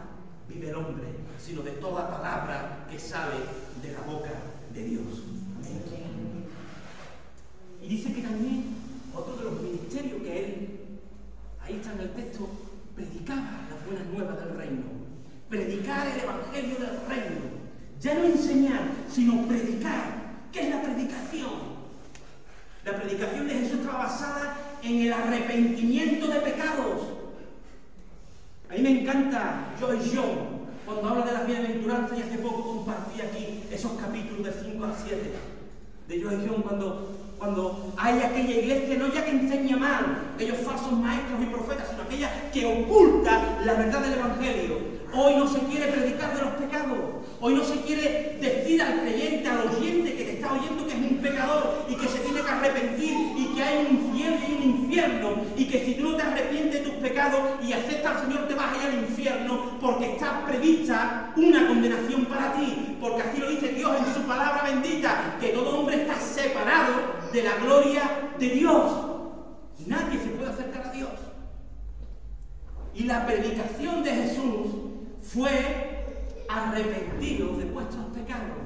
vive el hombre, sino de toda palabra que sale de la boca de Dios. Amén. Y dice que también otro de los ministerios que él, ahí está en el texto, predicaba las buenas nuevas del reino. Predicar el evangelio del reino. Ya no enseñar, sino predicar. ¿Qué es la predicación? La predicación de Jesús estaba basada en el arrepentimiento de pecados. A mí me encanta Joyce Young cuando habla de las bienaventuranzas, y hace poco compartí aquí esos capítulos de 5 al 7 de Joyce Young, cuando hay aquella iglesia, no ya que enseña mal, aquellos falsos maestros y profetas, sino aquella que oculta la verdad del evangelio. Hoy no se quiere predicar de los pecados. Hoy no se quiere decir al creyente, al oyente que te está oyendo, que es un pecador y que se tiene que arrepentir y que hay un cielo y un infierno infierno y que si tú no te arrepientes de tus pecados y aceptas al Señor te vas a ir al infierno porque está prevista una condenación para ti, porque así lo dice Dios en su palabra bendita, que todo hombre está separado de la gloria de Dios. Nadie se puede acercar a Dios. Y la predicación de Jesús fue: arrepentidos de vuestros pecados.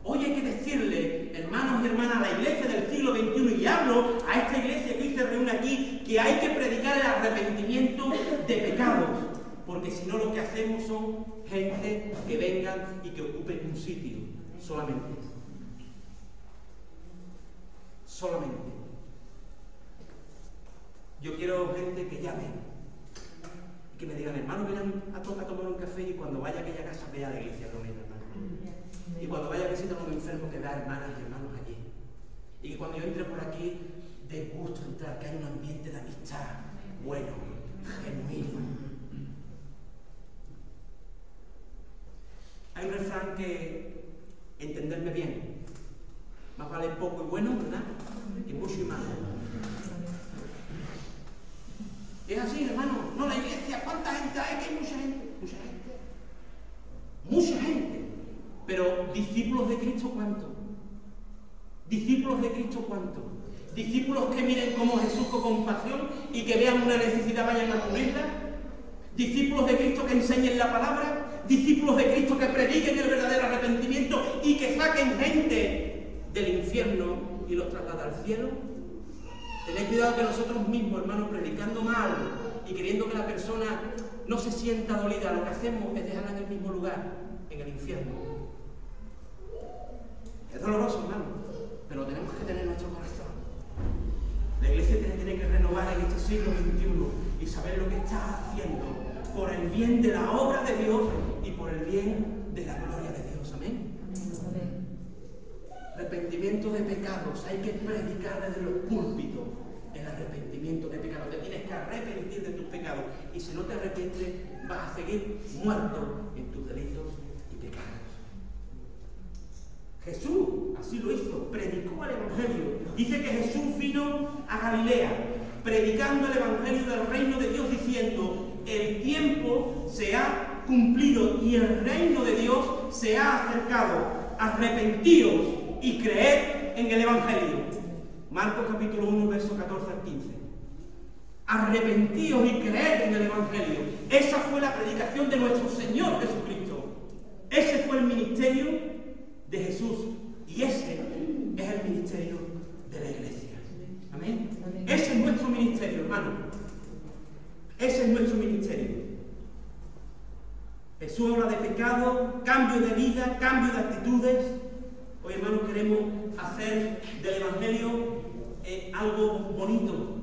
Hoy hay que decirle, hermanos y hermanas, a la iglesia del siglo XXI, y hablo a esta iglesia que hoy se reúne aquí, que hay que predicar el arrepentimiento de pecados, porque si no lo que hacemos son gente que vengan y que ocupen un sitio, solamente. Solamente. Yo quiero gente que llame, que me digan: hermano, ven a tomar un café, y cuando vaya a aquella casa vea a la iglesia reunida, hermano. Y cuando vaya a visitar a un enfermo, que vea hermanas y hermanos allí. Y que cuando yo entre por aquí, dé gusto entrar, que haya un ambiente de amistad bueno, genuino. Hay un refrán que, entenderme bien, más vale poco y bueno, ¿verdad?, que mucho y malo. Es así, hermano. No, la iglesia, ¿cuánta gente hay? Que hay mucha gente. Mucha gente. Mucha gente. Pero discípulos de Cristo, ¿cuántos? Discípulos de Cristo, ¿cuántos? Discípulos que miren como Jesús con compasión y que vean una necesidad, vayan a cubrirla. Discípulos de Cristo que enseñen la palabra. Discípulos de Cristo que prediquen el verdadero arrepentimiento y que saquen gente del infierno y los trasladen al cielo. Tened cuidado que nosotros mismos, hermanos, predicando mal y queriendo que la persona no se sienta dolida, lo que hacemos es dejarla en el mismo lugar, en el infierno. Es doloroso, hermano, pero tenemos que tener nuestro corazón. La iglesia tiene que renovar en este siglo XXI y saber lo que está haciendo por el bien de la obra de Dios y por el bien de la gloria de Dios. Amén. Arrepentimiento de pecados. Hay que predicar desde los púlpitos el arrepentimiento de pecados. Te tienes que arrepentir de tus pecados. Y si no te arrepientes, vas a seguir muerto en tus delitos y pecados. Jesús así lo hizo, predicó el Evangelio. Dice que Jesús vino a Galilea, predicando el Evangelio del reino de Dios, diciendo: el tiempo se ha cumplido y el reino de Dios se ha acercado. Arrepentíos y creed en el Evangelio. Marcos capítulo 1, versos 14 al 15. Arrepentíos y creed en el Evangelio. Esa fue la predicación de nuestro Señor Jesucristo. Ese fue el ministerio de Jesús. Y ese es el ministerio de la iglesia. Amén. Ese es nuestro ministerio, hermano. Ese es nuestro ministerio. Jesús habla de pecado, cambio de vida, cambio de actitudes. Hoy, hermanos, queremos hacer del Evangelio algo bonito.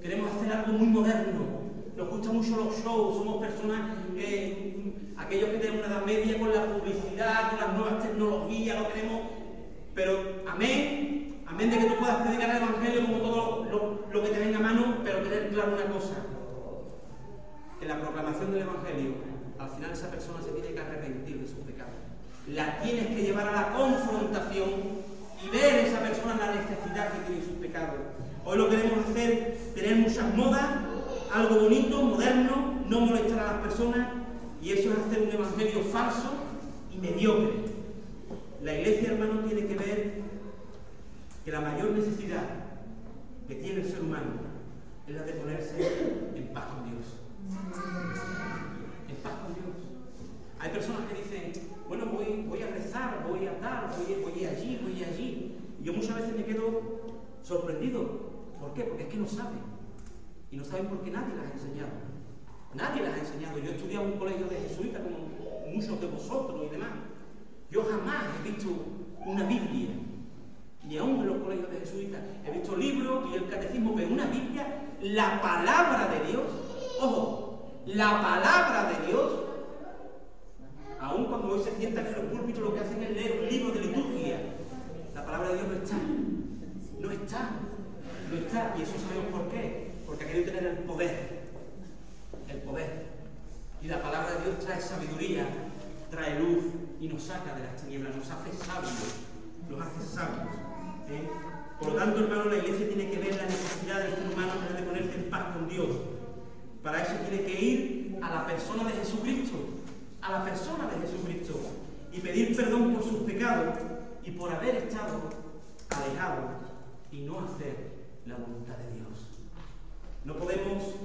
Queremos hacer algo muy moderno. Nos gustan mucho los shows. Somos personas, aquellos que tenemos una edad media, con la publicidad, con las nuevas tecnologías, lo queremos. Pero amén, amén de que tú puedas predicar el Evangelio como todo lo que te venga a mano, pero tener claro una cosa: en la proclamación del Evangelio, al final esa persona se tiene que arrepentir de sus pecados. La tienes que llevar a la confrontación y ver a esa persona la necesidad que tiene sus pecados. Hoy lo queremos hacer, tener muchas modas, algo bonito, moderno, no molestar a las personas, y eso es hacer un evangelio falso y mediocre. La iglesia, hermano, tiene que ver que la mayor necesidad que tiene el ser humano es la de ponerse en paz con Dios. En paz con Dios. Hay personas que dicen: bueno, voy a rezar, voy a tal, voy allí. Y yo muchas veces me quedo sorprendido. ¿Por qué? Porque es que no saben. Y no saben porque nadie las ha enseñado. Nadie las ha enseñado. Yo he estudiado en un colegio de jesuitas, como muchos de vosotros y demás. Yo jamás he visto una Biblia, ni aún en los colegios de jesuitas. He visto libros y el catecismo, pero una Biblia, la palabra de Dios, ojo, la palabra de Dios. Aún cuando hoy se sientan en los púlpitos, lo que hacen es leer un libro de liturgia. La palabra de Dios no está. No está. No está. Y eso sabemos por qué. Porque ha querido tener el poder. El poder. Y la palabra de Dios trae sabiduría, trae luz y nos saca de las tinieblas, nos hace sabios. Nos hace sabios. Por lo tanto, hermano, la iglesia tiene que ver la necesidad del ser humano de ponerse en paz con Dios. Para eso tiene que ir a la persona de Jesucristo, a la persona de Jesucristo, y pedir perdón por sus pecados y por haber estado alejados y no hacer la voluntad de Dios. No podemos,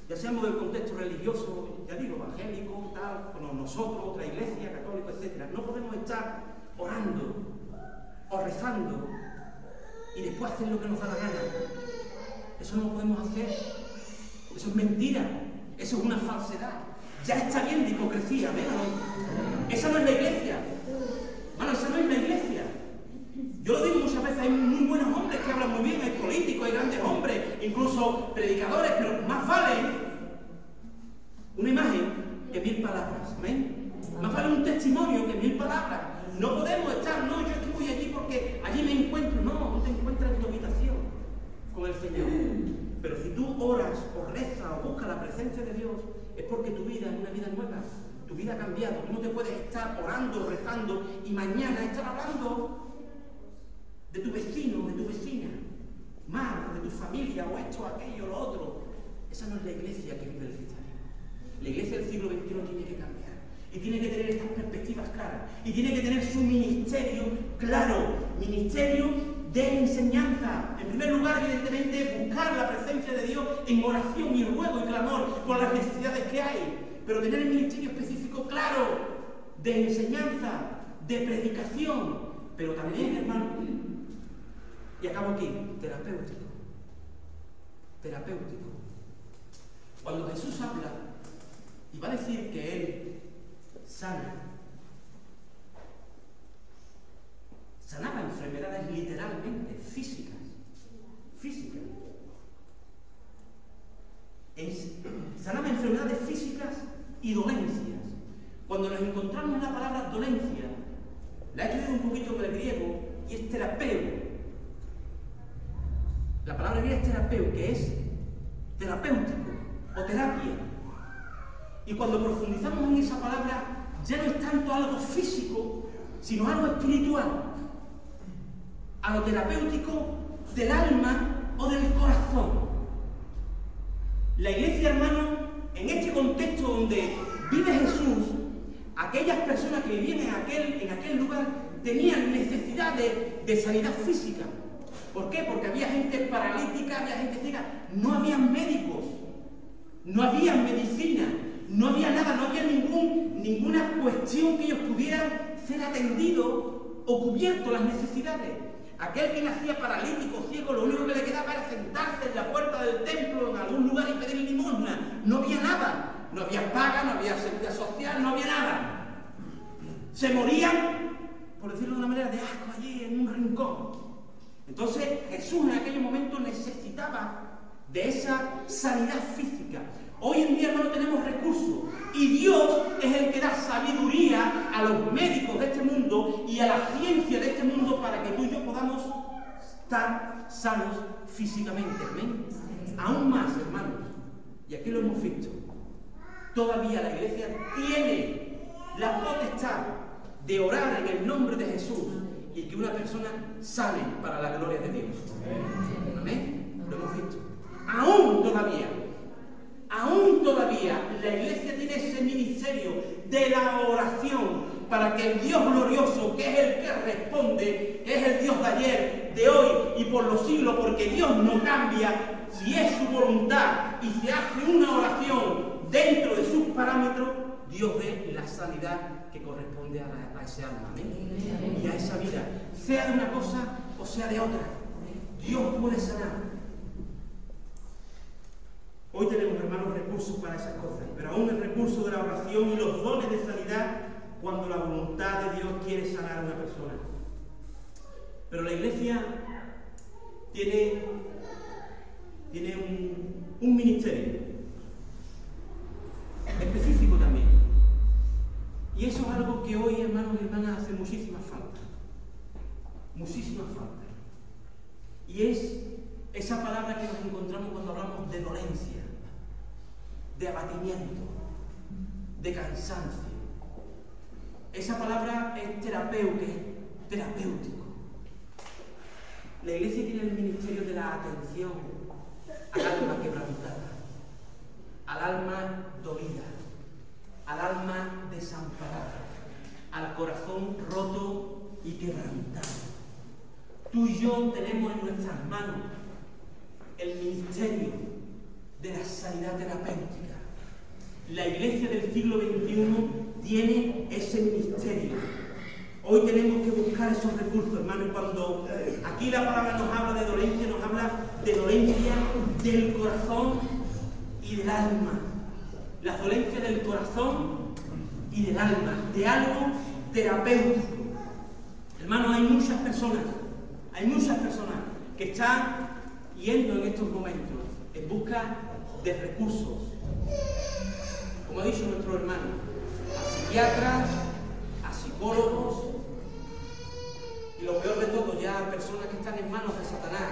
ya seamos del contexto religioso, ya digo, evangélico, tal, como nosotros, otra iglesia, católica, etc., no podemos estar orando o rezando y después hacer lo que nos da la gana. Eso no lo podemos hacer. Eso es mentira. Eso es una falsedad. Ya está bien de hipocresía, ¿verdad? Esa no es la iglesia. Bueno, esa no es la iglesia. Yo lo digo muchas veces, hay muy buenos hombres que hablan muy bien, hay políticos, hay grandes hombres, incluso predicadores, pero más vale una imagen que 1000 palabras. ¿Amén? Más vale un testimonio que 1000 palabras. No podemos estar, no, yo es que voy allí porque allí me encuentro. No, no te encuentras en tu habitación con el Señor. Pero si tú oras o rezas o buscas la presencia de Dios, es porque tu vida es una vida nueva. Tu vida ha cambiado. Tú no te puedes estar orando, rezando y mañana estar hablando de tu vecino, de tu vecina, mal, de tu familia, o esto, aquello, lo otro. Esa no es la iglesia que vive el cristianismo. La iglesia del siglo XXI tiene que cambiar. Y tiene que tener estas perspectivas claras. Y tiene que tener su ministerio claro. Ministerio de enseñanza. En primer lugar, evidentemente, buscar la presencia de Dios en oración y ruego y clamor por las necesidades que hay. Pero tener el ministerio específico claro de enseñanza, de predicación. Pero también, hermano, y acabo aquí, terapéutico. Terapéutico. Cuando Jesús habla y va a decir que Él sana, sanaba enfermedades literalmente, físicas. Sanaba enfermedades físicas y dolencias. Cuando nos encontramos en la palabra dolencia, la he estudiado un poquito con el griego y es terapeu. La palabra griega es terapeu, que es terapéutico o terapia. Y cuando profundizamos en esa palabra, ya no es tanto algo físico, sino algo espiritual. A lo terapéutico del alma o del corazón. La iglesia, hermano, en este contexto donde vive Jesús, aquellas personas que vivían en aquel lugar tenían necesidad de sanidad física. ¿Por qué? Porque había gente paralítica, había gente ciega. No habían médicos, no había medicina, no había nada, no había ninguna cuestión que ellos pudieran ser atendidos o cubiertos las necesidades. Aquel que nacía paralítico, ciego, lo único que le quedaba era sentarse en la puerta del templo, en algún lugar, y pedir limosna. No había nada. No había paga, no había seguridad social, no había nada. Se morían, por decirlo de una manera, de asco allí en un rincón. Entonces Jesús en aquel momento necesitaba de esa sanidad física. Hoy en día, hermano, tenemos recursos y Dios es el que da sabiduría a los médicos de este mundo y a la ciencia de este mundo para que tú y yo podamos estar sanos físicamente. ¿Amén? Aún más, hermanos, y aquí lo hemos visto, todavía la iglesia tiene la potestad de orar en el nombre de Jesús y que una persona sane para la gloria de Dios. ¿Amén? Lo hemos visto. Aún todavía la iglesia tiene ese ministerio de la oración para que el Dios glorioso, que es el que responde, que es el Dios de ayer, de hoy y por los siglos, porque Dios no cambia, si es su voluntad y se hace una oración dentro de sus parámetros, Dios dé la sanidad que corresponde a ese alma. ¿Amén? Y a esa vida, sea de una cosa o sea de otra, Dios puede sanar. Hoy tenemos, hermanos, recursos para esas cosas, pero aún el recurso de la oración y los dones de sanidad cuando la voluntad de Dios quiere sanar a una persona. Pero la iglesia tiene un ministerio específico también. Y eso es algo que hoy, hermanos y hermanas, hace muchísima falta. Muchísima falta. Y es esa palabra que nos encontramos cuando hablamos de dolencia, de abatimiento, de cansancio. Esa palabra es terapéutico. La Iglesia tiene el ministerio de la atención al alma quebrantada, al alma dolida, al alma desamparada, al corazón roto y quebrantado. Tú y yo tenemos en nuestras manos el ministerio de la sanidad terapéutica. La Iglesia del siglo XXI tiene ese ministerio. Hoy tenemos que buscar esos recursos, hermano, y cuando aquí la palabra nos habla de dolencia, nos habla de dolencia del corazón y del alma. La dolencia del corazón y del alma, de algo terapéutico. Hermano, hay muchas personas que están yendo en estos momentos en busca de recursos, como ha dicho nuestro hermano, a psiquiatras, a psicólogos, y lo peor de todo, ya personas que están en manos de Satanás,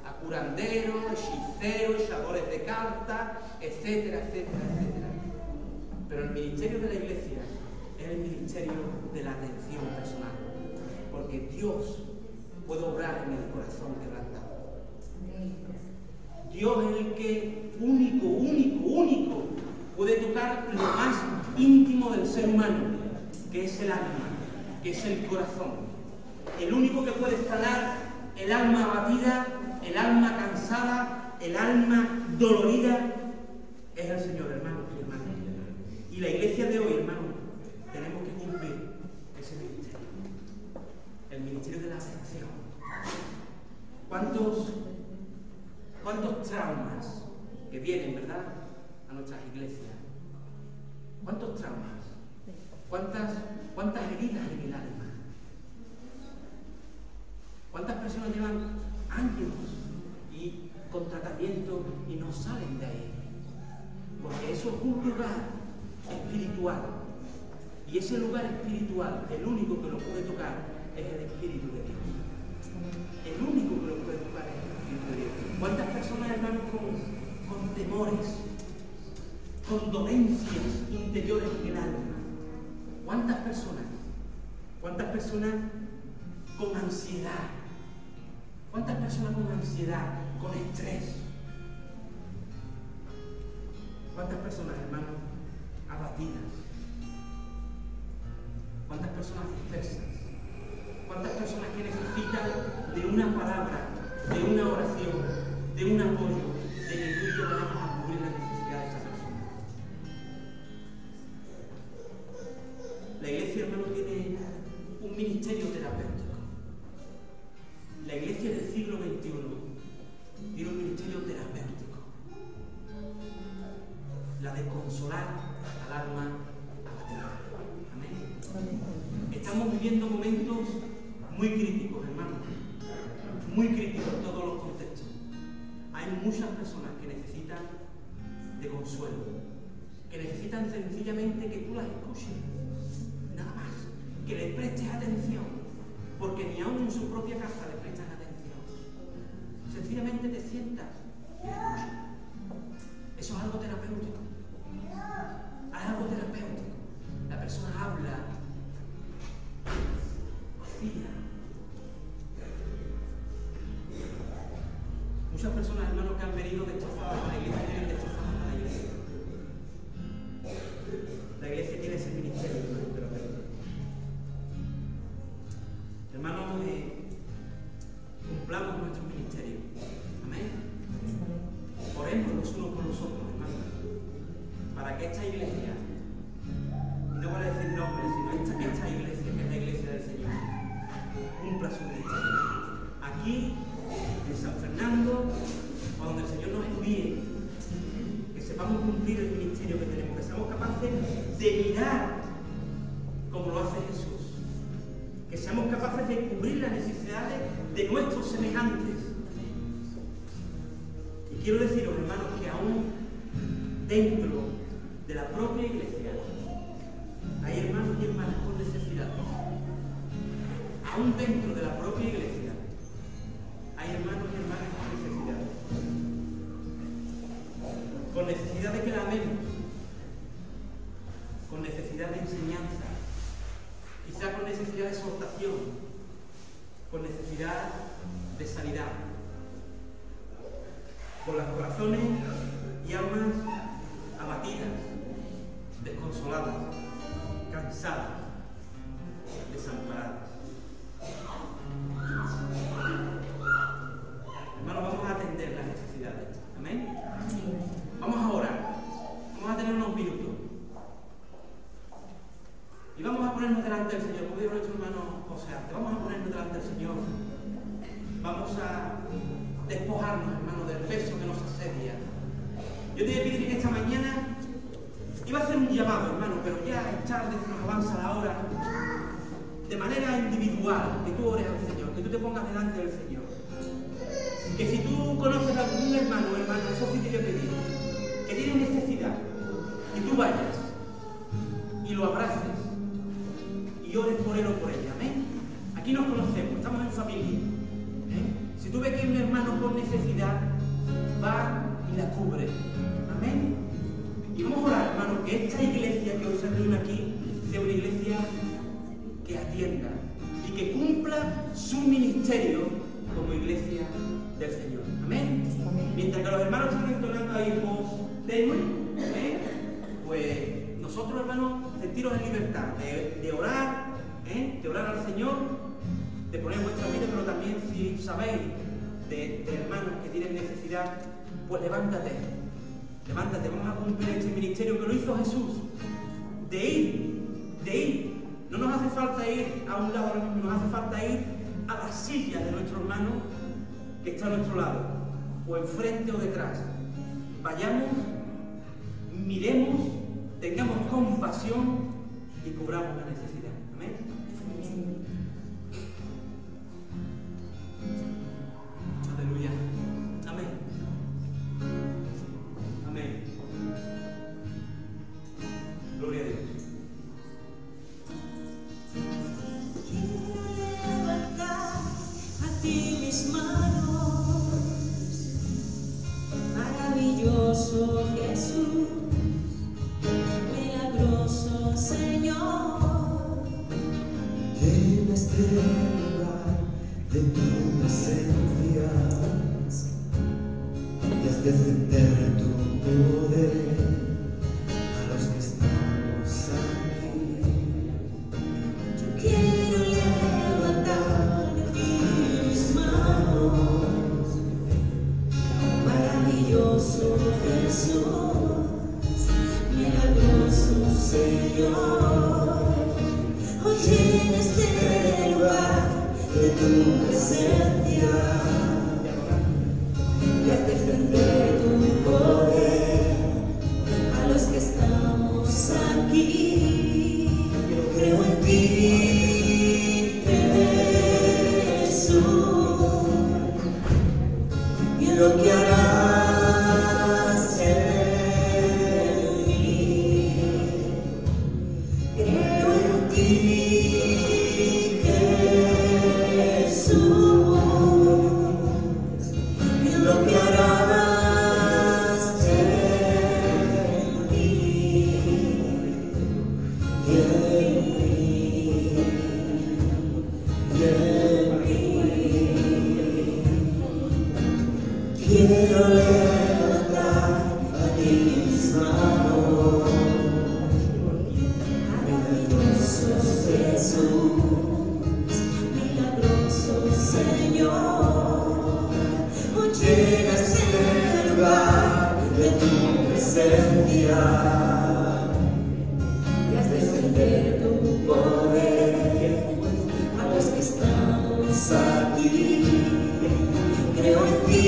a curanderos, hechiceros, echadores de cartas, etcétera, etcétera, etcétera. Pero el ministerio de la Iglesia es el ministerio de la atención personal, porque Dios puede obrar en el corazón quebrantado. Dios es el que único puede tocar lo más íntimo del ser humano, que es el alma, que es el corazón. El único que puede sanar el alma abatida, el alma cansada, el alma dolorida, es el Señor, hermanos y hermanas. Y la Iglesia de hoy, hermanos, tenemos que cumplir ese ministerio, el ministerio de la atención. ¿Cuántos traumas que vienen, verdad, a nuestras iglesias? ¿Cuántos traumas? ¿Cuántas heridas en el alma? ¿Cuántas personas llevan años y con tratamiento y no salen de ahí? Porque eso es un lugar espiritual. Y ese lugar espiritual, el único que lo puede tocar es el Espíritu de Dios. El único que lo puede tocar es el Espíritu de Dios. ¿Cuántas personas, hermanos, con temores, con dolencias interiores en el alma? ¿Cuántas personas con ansiedad? ¿Cuántas personas con ansiedad, con estrés? ¿Cuántas personas, hermanos, abatidas? ¿Cuántas personas dispersas? ¿Cuántas personas que necesitan de una palabra, de una oración, de un apoyo, de que tú y yo vayamos a cubrir la necesidad de esa persona? La Iglesia, hermano, tiene un ministerio terapéutico. La Iglesia del siglo XXI tiene un ministerio terapéutico. La de consolar al alma abatida. Amén. Estamos viviendo momentos muy críticos, hermanos. Muy críticos en todos los contextos. Hay muchas personas que necesitan de consuelo, que necesitan sencillamente que tú las escuches, nada más, que les prestes atención, porque ni aún en su propia casa les prestan atención. Sencillamente te sientas y escuchas. Eso es algo terapéutico. Es algo terapéutico. La persona habla, vacía. Muchas personas, hermanos, que han venido destrozadas a la iglesia, vienen destrozadas a la iglesia. La iglesia tiene ese ministerio, terapéutico. Hermanos, cumplamos nuestro ministerio. Amén. Oremos los unos por los otros, hermanos, para que esta iglesia, no voy a decir nombres, sino esta iglesia, que es la iglesia del Señor, cumpla su ministerio. Aquí, en San Fernando, cuando el Señor nos envíe, que sepamos cumplir el ministerio que tenemos, que seamos capaces de mirar como lo hace Jesús, que seamos capaces de cubrir las necesidades de nuestros semejantes. Y quiero deciros, hermanos, que aún dentro de la propia iglesia hay hermanos y hermanas con necesidades. Aún dentro de la propia iglesia hay hermanos y hermanas con necesidades. Con necesidad de que la amemos, con necesidad de enseñanza, quizá con necesidad de exhortación, con necesidad de sanidad. Por los corazones y almas abatidas, desconsoladas, cansadas, desamparadas. Hermanos, vamos a atender las necesidades. Amén. Vamos a orar. Vamos a tener unos minutos. Y vamos a ponernos delante del Señor. Como dijo nuestro hermano José Arte, vamos a ponernos delante del Señor. Vamos a despojarnos, hermano, del peso que nos asedia. Yo te voy a pedir que esta mañana iba a hacer un llamado, hermano, pero ya es tarde, se nos avanza la hora. De manera individual, que tú ores al Señor, que tú te pongas delante del Señor. Que si tú conoces a algún hermano o hermana, eso sí te voy a pedir, que tiene necesidad, que tú vayas y lo abraces y ores por él o por ella. Amén. Aquí nos conocemos, estamos en familia. Si tú ves que hay un hermano con necesidad, va y la cubre. Amén. Y vamos a orar, hermano, que esta iglesia que hoy se reúne aquí sea una iglesia que atienda y que cumpla su ministerio como iglesia del Señor. Amén. Mientras que los hermanos están entonando ahí voz tenue, pues nosotros, hermanos, sentiros en libertad de orar, de orar al Señor, de poner vuestra vida, pero también si sabéis de hermanos que tienen necesidad, pues levántate, vamos a cumplir este ministerio que lo hizo Jesús, de ir. No nos hace falta ir a un lado, nos hace falta ir a la silla de nuestro hermano que está a nuestro lado, o enfrente o detrás. Vayamos, miremos, tengamos compasión y cubramos la necesidad. Amén. Aleluya. Amén. Amén. Gloria a Dios. Maravilloso Jesús, milagroso Señor, en este lugar de tu presencia y has de extender tu poder a los que estamos aquí. yo quiero levantar mis manos. Maravilloso Jesús, milagroso Señor, hoy en este lugar de tu presencia y has de extender tu poder a los que estamos aquí. Yo creo en ti, Jesús, y en lo que harás en mí. Creo en ti, Jesús, y en lo que harás en mí. Y en mí. Y en mí. Quiero levantar a ti mis manos. Maravilloso Jesús, milagroso Señor, hoy llega este lugar de tu presencia y has de extender tu poder a los que estamos aquí. Creo en ti,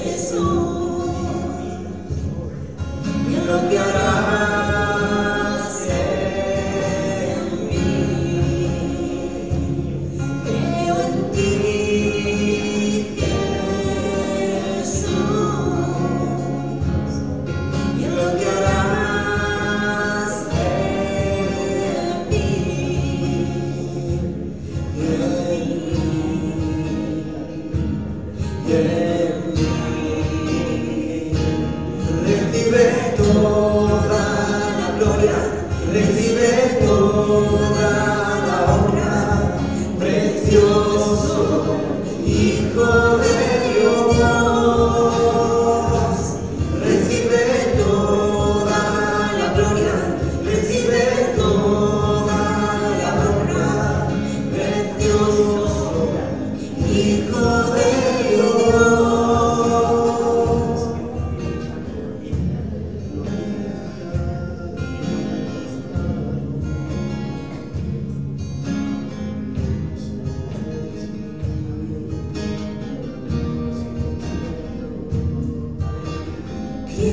Jesús, y en lo que harás en mí. Creo en ti, Jesús,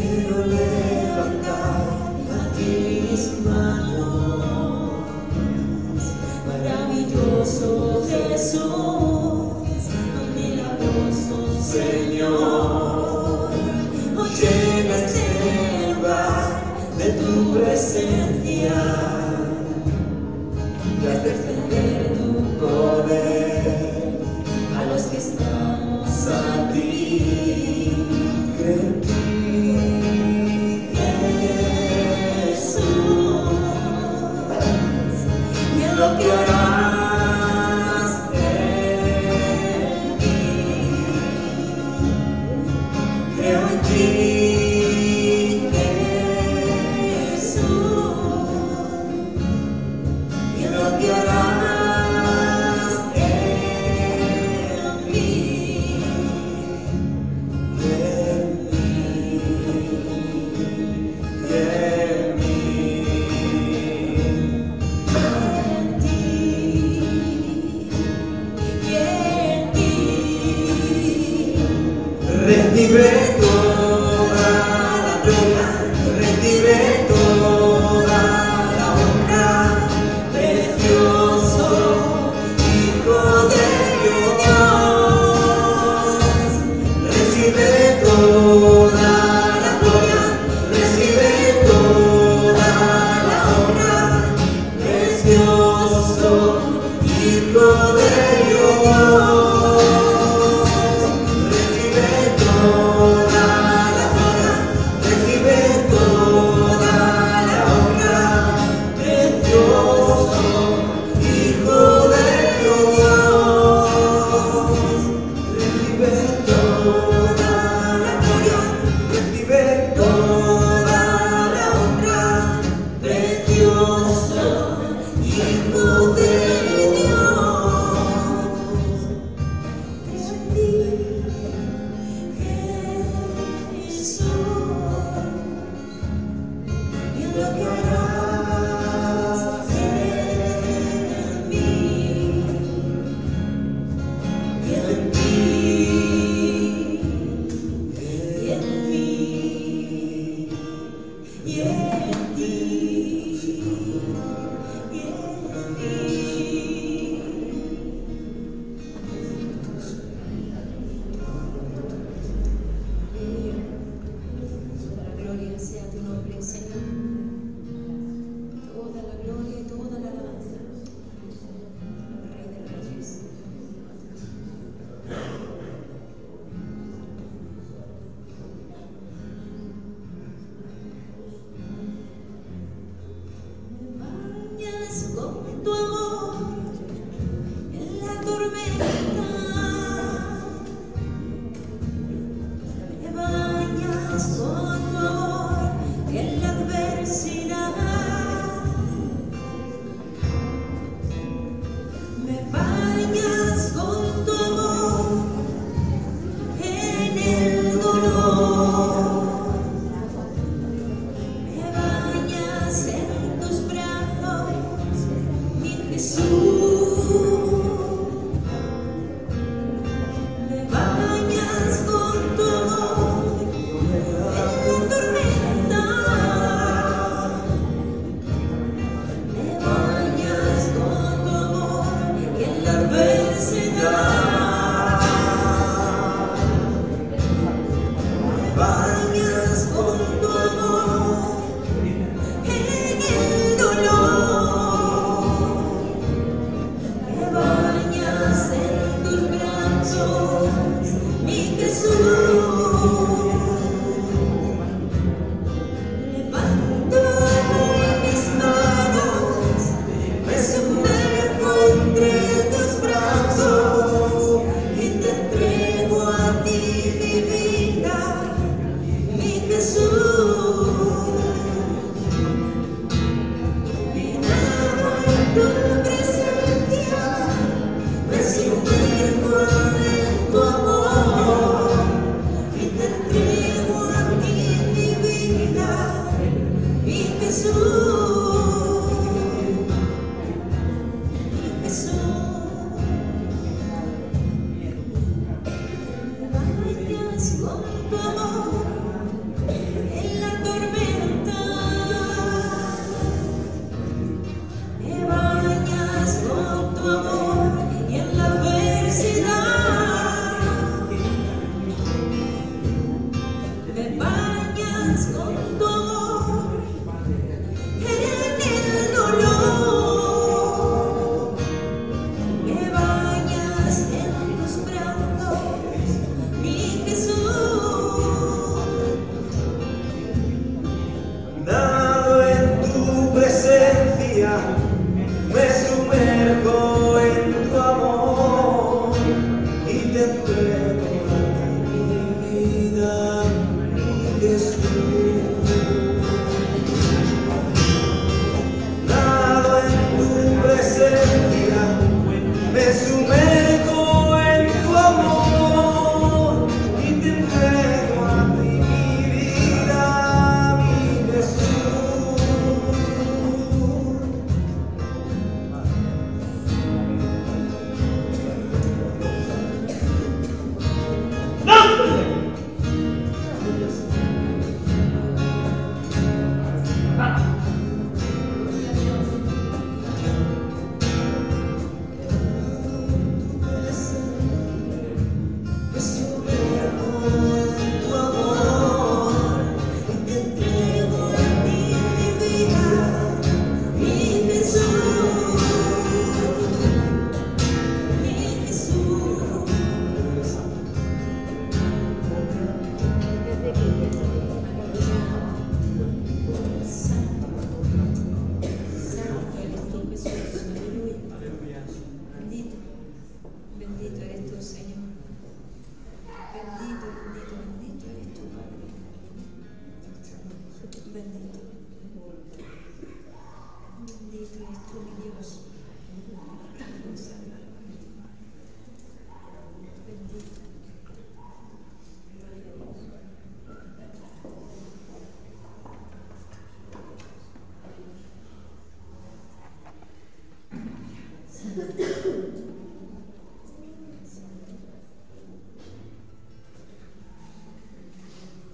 quiero levantar a ti mis manos. Maravilloso Jesús, milagroso Señor, hoy llena este lugar de tu presencia y haz extender tu poder a los que estamos a ti. Creo en ti, Jesús, y en lo que harás en mí. Creo en ti, Jesús, y en lo que harás en mí. Recibe toda la gloria, recibe toda la honra, precioso Hijo de Dios. Recibe toda la gloria, recibe toda la honra, precioso Hijo de Dios.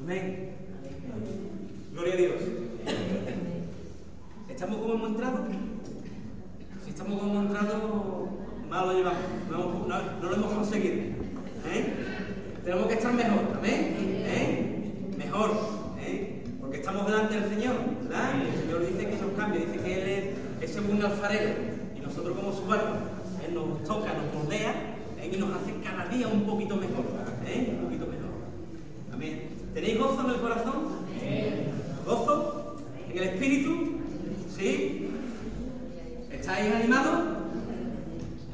Amén. Gloria a Dios. ¿Estamos como hemos entrado? Si estamos como hemos entrado, mal lo llevamos. No lo hemos conseguido. Tenemos que estar mejor. Amén. Mejor. Porque estamos delante del Señor, ¿verdad? Y el Señor dice que nos cambia, dice que Él es según un alfarero. Y nosotros como su barco, Él nos toca, nos moldea y nos hace cada día un poquito mejor. Un poquito mejor. Amén. ¿Tenéis gozo en el corazón? ¿Gozo? ¿En el espíritu? ¿Sí? ¿Estáis animados?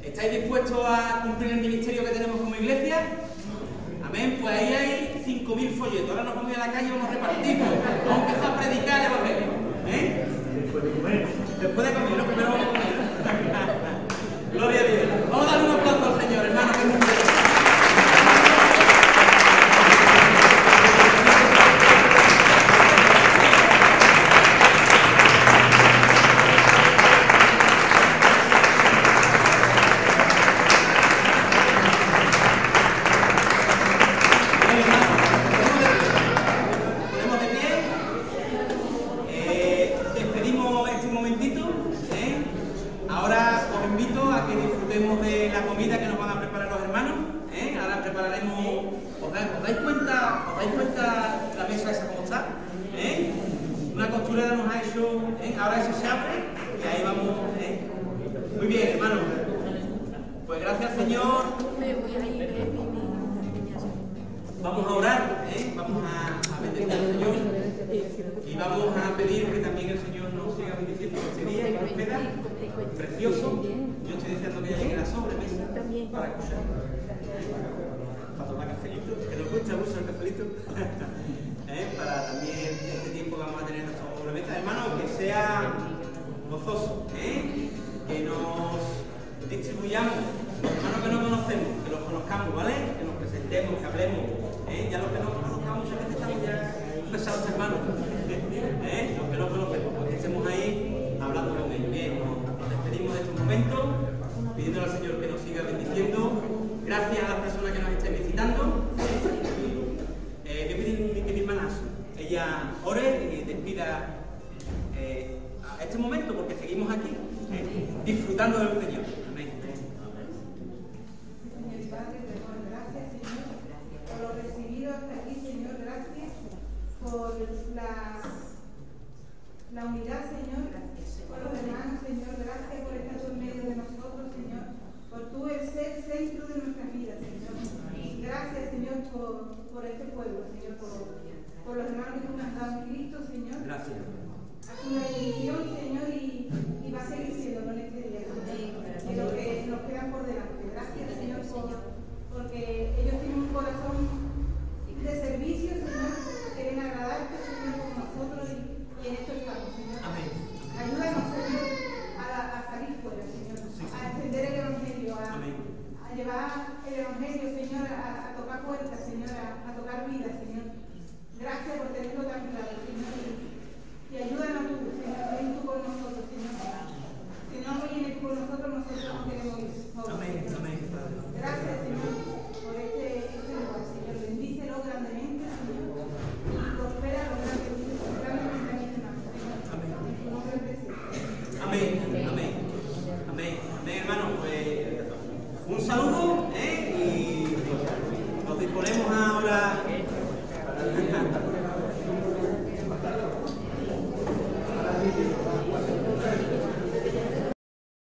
¿Estáis dispuestos a cumplir el ministerio que tenemos como iglesia? Amén. Pues ahí hay 5.000 folletos. Ahora nos vamos a la calle y vamos a repartirlos. Vamos a empezar a predicar el evangelio. Después de comer. Después de comer, lo primero vamos a comer. Gloria a Dios. Vamos a dar un aplauso al Señor, hermano, que es muy bueno. Ahora eso se abre y ahí vamos. Muy bien, hermano. Pues gracias, Señor. Vamos a orar, vamos a bendecir al Señor y vamos a pedir que también el Señor nos siga bendiciendo este día y nos espera precioso. Yo estoy deseando que ya llegue la sobremesa para escuchar, para tomar cafelito, que nos gusta mucho el cafelito. Para también este tiempo que vamos a tener nuestra sobremesa, hermano, que sea gozoso, que nos distribuyamos, los hermanos que no conocemos, que los conozcamos, ¿vale? Que nos presentemos, que hablemos, ya los que no conozcamos muchas veces estamos ya pesados, hermanos, los que no conocemos, pues que estemos ahí hablando con ellos. Bien, nos despedimos de estos momentos, pidiendo al Señor que nos siga bendiciendo. Gracias a las personas que nos estén visitando. Voy a pedir que mi hermana ella ore y despida a este momento, porque seguimos aquí disfrutando del Señor. Amén. Señor Padre, te doy gracias, Señor, por lo recibido hasta aquí, Señor. Gracias por la unidad, Señor, por los hermanos, Señor. Gracias por estar en medio de nosotros, Señor, por tú el ser centro de nuestras vidas, Señor. Gracias, Señor, por este pueblo, Señor, por los hermanos que tú me has dado en Cristo, Señor. Gracias. Haz una bendición, Señor, y va a seguir siendo en este día, Señor, y lo que nos queda por delante. Gracias, Señor, porque ellos tienen un corazón de servicio, Señor, quieren agradarte, Señor, con nosotros y en esto estamos, Señor. Amén. Ayúdanos, Señor, a salir fuera, Señor, a extender el Evangelio, a llevar el Evangelio, Señor, a tocar puertas, Señor, a tocar vidas, Señor. Gracias por tenerlo tan claro, Señor, y ayúdanos tú, Señor, ven tú con nosotros, Señor. Si no vienes con nosotros, nosotros no queremos ir. Amén, amén, Padre. Gracias, Señor, por este lugar, Señor. Bendícelo grandemente, Señor, y prospera lo grandemente a mis hermanos, Señor. Amén. En tu nombre precioso. Amén, amén, amén, amén, hermano. Pues un saludo y nos disponemos ahora.